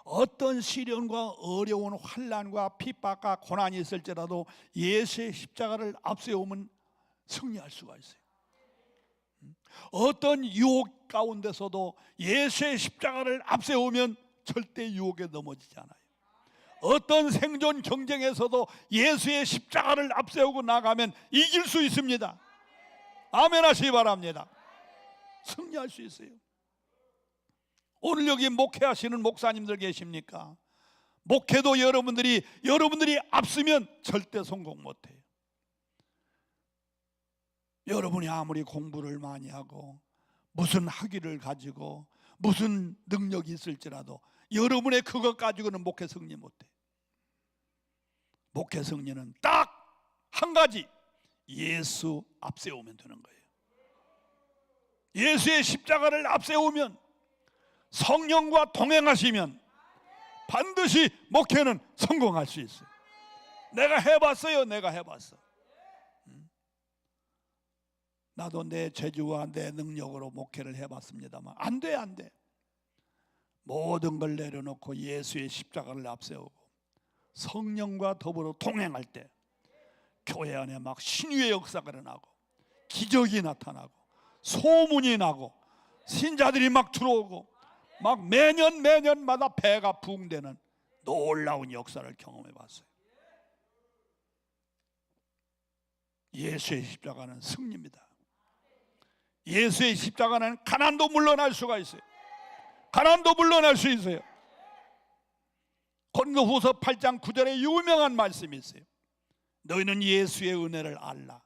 어떤 시련과 어려운 환난과 핍박과 고난이 있을지라도 예수의 십자가를 앞세우면 승리할 수가 있어요. 어떤 유혹 가운데서도 예수의 십자가를 앞세우면 절대 유혹에 넘어지지 않아요. 어떤 생존 경쟁에서도 예수의 십자가를 앞세우고 나가면 이길 수 있습니다. 아멘 하시기 바랍니다. 승리할 수 있어요. 오늘 여기 목회하시는 목사님들 계십니까? 목회도 여러분들이 앞서면 절대 성공 못해요. 여러분이 아무리 공부를 많이 하고 무슨 학위를 가지고 무슨 능력이 있을지라도 여러분의 그것 가지고는 목회 승리 못해요. 목회 승리는 딱 한 가지, 예수 앞세우면 되는 거예요. 예수의 십자가를 앞세우면, 성령과 동행하시면 반드시 목회는 성공할 수 있어요. 내가 해봤어요. 내가 해봤어. 나도 내 재주와 내 능력으로 목회를 해봤습니다만 안 돼. 모든 걸 내려놓고 예수의 십자가를 앞세우고 성령과 더불어 동행할 때 교회 안에 막 신유의 역사가 일어나고 기적이 나타나고 소문이 나고 신자들이 막 들어오고 막 매년마다 배가 부흥되는 놀라운 역사를 경험해 봤어요. 예수의 십자가는 승리입니다. 예수의 십자가는 가난도 물러날 수가 있어요. 가난도 물러날 수 있어요. 고린도후서 8장 9절에 유명한 말씀이 있어요. 너희는 예수의 은혜를 알라.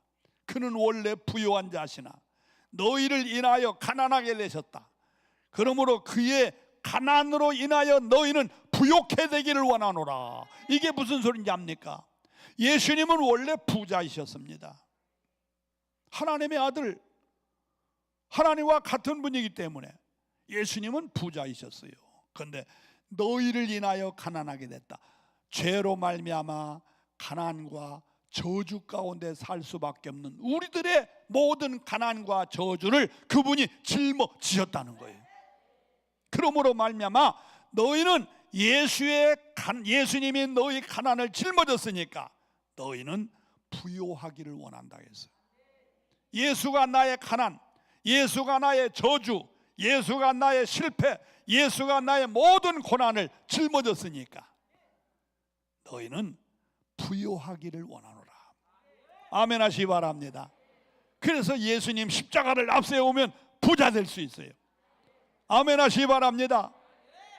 그는 원래 부요한 자시나 너희를 인하여 가난하게 되셨다. 그러므로 그의 가난으로 인하여 너희는 부욕해 되기를 원하노라. 이게 무슨 소리인지 압니까? 예수님은 원래 부자이셨습니다. 하나님의 아들, 하나님과 같은 분이기 때문에 예수님은 부자이셨어요. 그런데 너희를 인하여 가난하게 됐다. 죄로 말미암아 가난과 저주 가운데 살 수밖에 없는 우리들의 모든 가난과 저주를 그분이 짊어지셨다는 거예요. 그러므로 말미암아 너희는 예수님이 너희 가난을 짊어졌으니까 너희는 부요하기를 원한다 했어요. 예수가 나의 가난, 예수가 나의 저주, 예수가 나의 실패, 예수가 나의 모든 고난을 짊어졌으니까 너희는 부요하기를 원하노라. 아멘 하시기 바랍니다. 그래서 예수님 십자가를 앞세우면 부자 될 수 있어요. 아멘 하시기 바랍니다.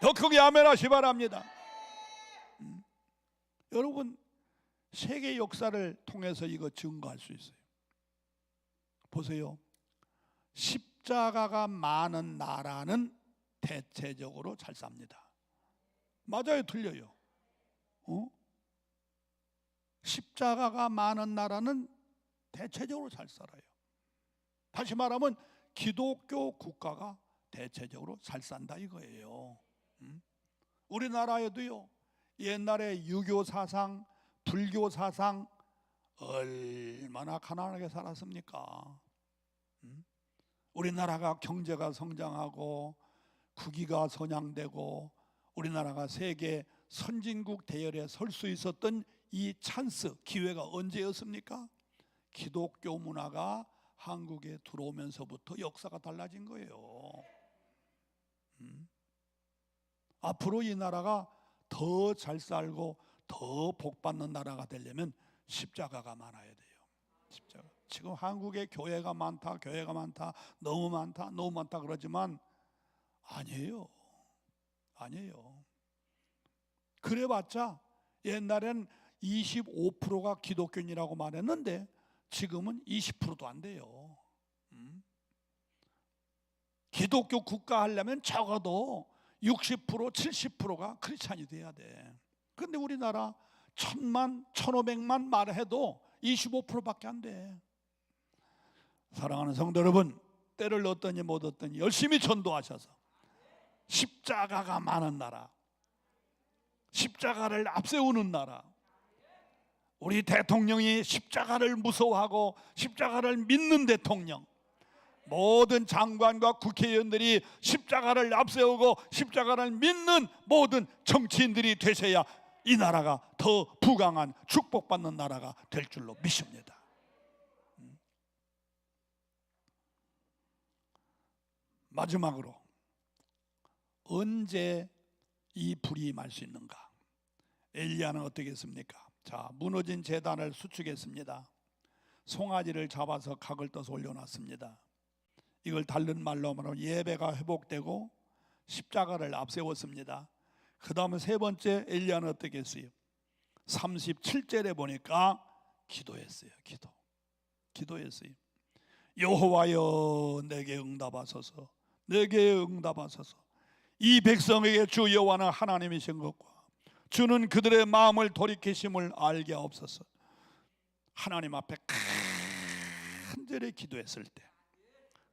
더 크게 아멘 하시기 바랍니다. 여러분, 세계 역사를 통해서 이거 증거할 수 있어요. 보세요. 십자가가 많은 나라는 대체적으로 잘 삽니다. 맞아요, 틀려요? 십자가가 많은 나라는 대체적으로 잘 살아요. 다시 말하면 기독교 국가가 대체적으로 잘 산다 이거예요. 우리나라에도요, 옛날에 유교 사상, 불교 사상 얼마나 가난하게 살았습니까? 우리나라가 경제가 성장하고 국위가 선양되고 우리나라가 세계 선진국 대열에 설 수 있었던 이 찬스, 기회가 언제였습니까? 기독교 문화가 한국에 들어오면서부터 역사가 달라진 거예요. 앞으로 이 나라가 더 잘 살고 더 복받는 나라가 되려면 십자가가 많아야 돼요. 십자가. 지금 한국에 교회가 많다, 교회가 많다, 너무 많다, 너무 많다 그러지만 아니에요. 아니에요. 그래봤자 옛날엔 25%가 기독교인이라고 말했는데 지금은 20%도 안 돼요. 기독교 국가 하려면 적어도 60%, 70%가 크리스찬이 돼야 돼. 그런데 우리나라 1000만, 1500만 말해도 25%밖에 안 돼. 사랑하는 성도 여러분, 때를 얻더니 못 얻더니 열심히 전도하셔서 십자가가 많은 나라, 십자가를 앞세우는 나라, 우리 대통령이 십자가를 무서워하고 십자가를 믿는 대통령, 모든 장관과 국회의원들이 십자가를 앞세우고 십자가를 믿는 모든 정치인들이 되셔야 이 나라가 더 부강한 축복받는 나라가 될 줄로 믿습니다. 마지막으로 언제 이 불이 임할 수 있는가? 엘리야는 어떻게 했습니까? 자, 무너진 제단을 수축했습니다. 송아지를 잡아서 각을 떠서 올려놨습니다. 이걸 다른 말로 말하면 예배가 회복되고 십자가를 앞세웠습니다. 그 다음에 세 번째 엘리야는 어떻게 했어요? 37절에 보니까 기도했어요. 기도했어요. 여호와여 내게 응답하소서, 내게 응답하소서. 이 백성에게 주 여호와는 하나님이신 것과 주는 그들의 마음을 돌이키심을 알게 하옵소서. 하나님 앞에 간절히 기도했을 때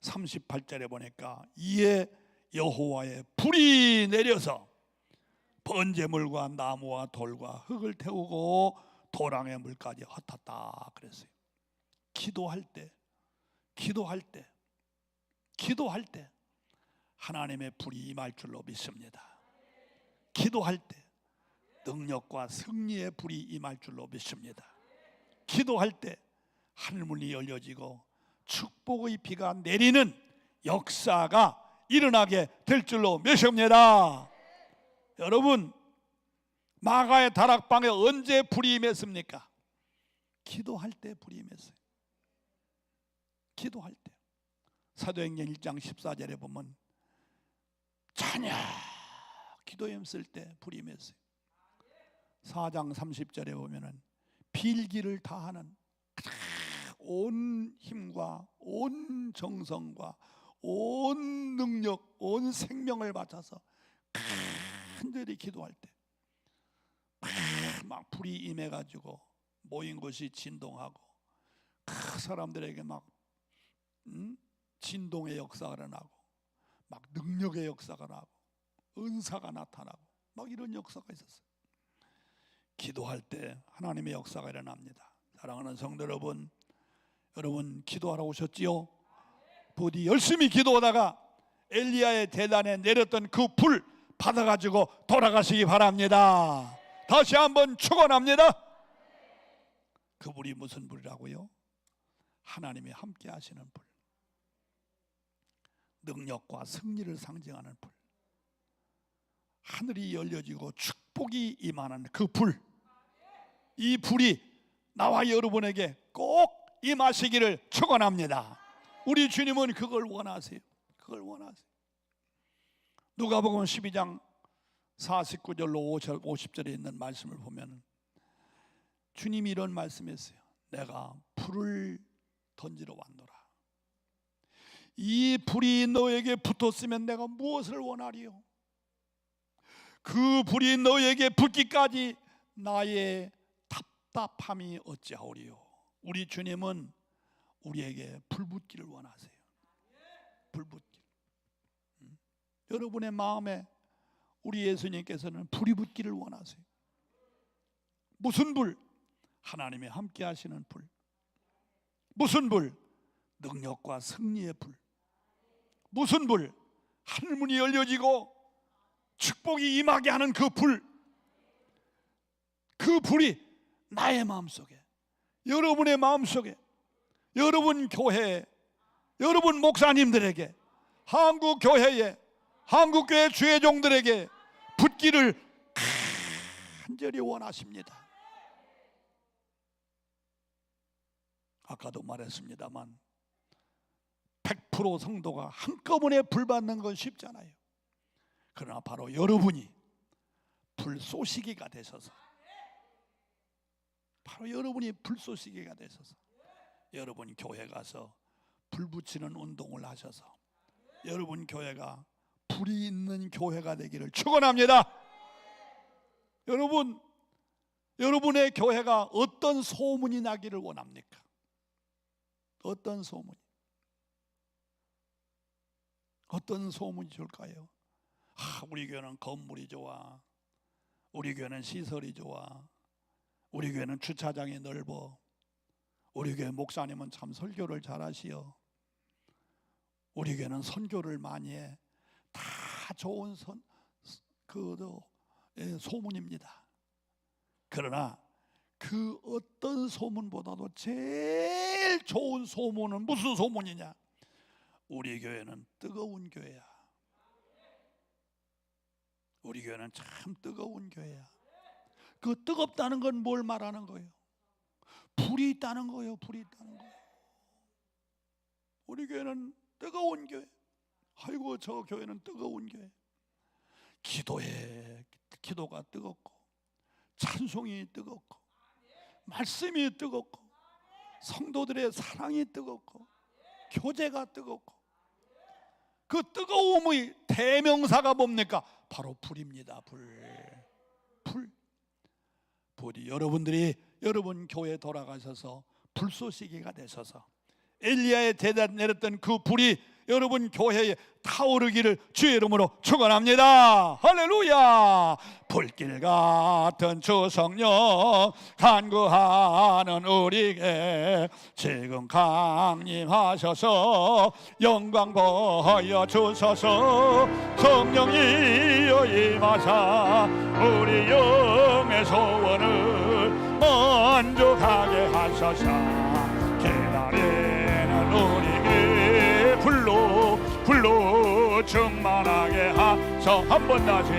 38절에 보니까 이에 여호와의 불이 내려서 번제물과 나무와 돌과 흙을 태우고 도랑의 물까지 흩었다 그랬어요. 기도할 때 하나님의 불이 임할 줄로 믿습니다. 기도할 때 능력과 승리의 불이 임할 줄로 믿습니다. 기도할 때 하늘문이 열려지고 축복의 비가 내리는 역사가 일어나게 될 줄로 믿습니다. 여러분, 마가의 다락방에 언제 불이 임했습니까? 기도할 때 불이 임했어요. 기도할 때. 사도행전 1장 14절에 보면 찬야 기도에 힘쓸 때 불이 임했어요. 4장 30절에 보면은 필기를 다하는 온 힘과 온 정성과 온 능력, 온 생명을 바쳐서 간절히 기도할 때 막 불이 임해가지고 모인 곳이 진동하고 그 사람들에게 막 진동의 역사가 일어나고 막 능력의 역사가 나고 은사가 나타나고 막 이런 역사가 있었어요. 기도할 때 하나님의 역사가 일어납니다. 사랑하는 성도 여러분, 여러분 기도하러 오셨지요? 부디 열심히 기도하다가 엘리야의 대단에 내렸던 그 불 받아가지고 돌아가시기 바랍니다. 다시 한번 축원합니다. 그 불이 무슨 불이라고요? 하나님이 함께 하시는 불, 능력과 승리를 상징하는 불, 하늘이 열려지고 축복이 임하는 그 불, 이 불이 나와 여러분에게 꼭 임하시기를 축원합니다. 우리 주님은 그걸 원하세요. 그걸 원하세요. 누가복음 12장 49절로 50절에 있는 말씀을 보면 주님이 이런 말씀했어요. 내가 불을 던지러 왔노라. 이 불이 너에게 붙었으면 내가 무엇을 원하리요? 그 불이 너에게 붙기까지 나의 답답함이 어찌하오리요? 우리 주님은 우리에게 불 붙기를 원하세요. 불 붙기. 여러분의 마음에 우리 예수님께서는 불이 붙기를 원하세요. 무슨 불? 하나님이 함께 하시는 불. 무슨 불? 능력과 승리의 불. 무슨 불? 하늘문이 열려지고 축복이 임하게 하는 그 불. 그 불이 나의 마음속에, 여러분의 마음속에, 여러분 교회에, 여러분 목사님들에게, 한국교회에, 한국교회 주의 종들에게 붙기를 간절히 원하십니다. 아까도 말했습니다만 100% 성도가 한꺼번에 불 받는 건 쉽잖아요. 그러나 바로 여러분이 불 쏘시기가 되셔서, 바로 여러분이 불 쏘시기가 되셔서 여러분 교회 가서 불 붙이는 운동을 하셔서 여러분 교회가 불이 있는 교회가 되기를 축원합니다. 여러분, 여러분의 교회가 어떤 소문이 나기를 원합니까? 어떤 소문이? 어떤 소문이 좋을까요? 우리 교회는 건물이 좋아, 우리 교회는 시설이 좋아, 우리 교회는 주차장이 넓어, 우리 교회 목사님은 참 설교를 잘하시오, 우리 교회는 선교를 많이 해. 다 좋은 소문입니다. 그러나 그 어떤 소문보다도 제일 좋은 소문은 무슨 소문이냐? 우리 교회는 뜨거운 교회야. 우리 교회는 참 뜨거운 교회야. 그 뜨겁다는 건 뭘 말하는 거예요? 불이 있다는 거예요. 불이 있다는 거예요. 우리 교회는 뜨거운 교회. 아이고, 저 교회는 뜨거운 교회. 기도가 뜨겁고, 찬송이 뜨겁고, 말씀이 뜨겁고, 성도들의 사랑이 뜨겁고, 교제가 뜨겁고, 그 뜨거움의 대명사가 뭡니까? 바로 불입니다. 불. 불이 여러분들이 여러분 교회에 돌아가셔서 불쏘시기가 되셔서 엘리야의 대단 내렸던 그 불이 여러분 교회에 타오르기를 주의 이름으로 축원합니다. 할렐루야. 불길 같은 주 성령 간구하는 우리에게 지금 강림하셔서 영광 보여주소서. 성령이여 임하사 우리 영의 소원을 만족하게 하소서. 기다리는 우리 충만하게 하소. 한번 다시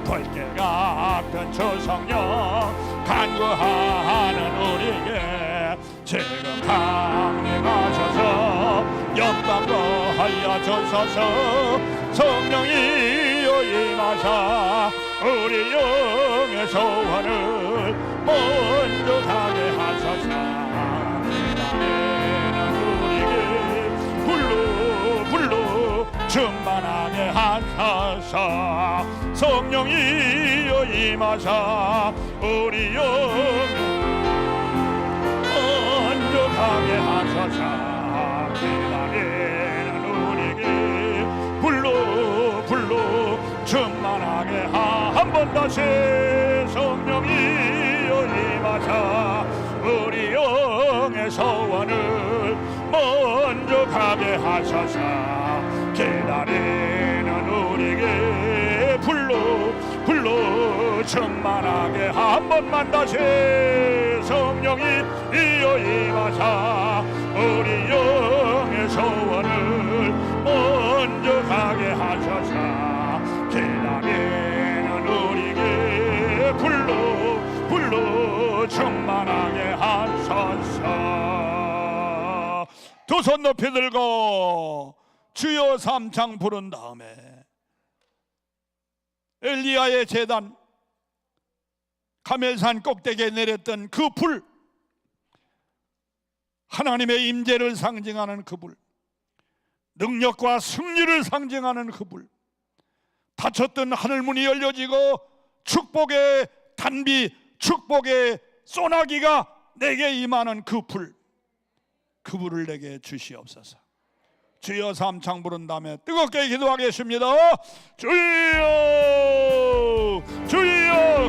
불길 같은 주 성령 간구하는 우리에게 지금 강림하셔서 영광 더하여 주소서. 성령이여 임하사 우리 영의 소원을 만족하게 하소서. 불로 충만하게 하소서. 성령이여 임하사 우리 영을 만족하게 하소서. 기다리는 우리에게 불로 충만하게 한번 다시. 성령이여 임하사 우리 영의 소원을 만족하게 하소서. 기다리는 우리에게 불로 충만하게 한 번만 다시. 성령이 이어 임하사 우리 영의 소원을 만족하게 하소서. 기다리는 우리에게 불로 충만하게 하소서. 두 손 높이 들고 주여 삼창 부른 다음에 엘리야의 제단 가멜산 꼭대기에 내렸던 그 불, 하나님의 임재를 상징하는 그 불, 능력과 승리를 상징하는 그 불, 닫혔던 하늘문이 열려지고 축복의 단비, 축복의 소나기가 내게 임하는 그 불, 그 불을 내게 주시옵소서. 주여 삼창 부른 다음에 뜨겁게 기도하겠습니다. 주여 주여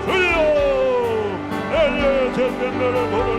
주여 엘리야의 제단을 부른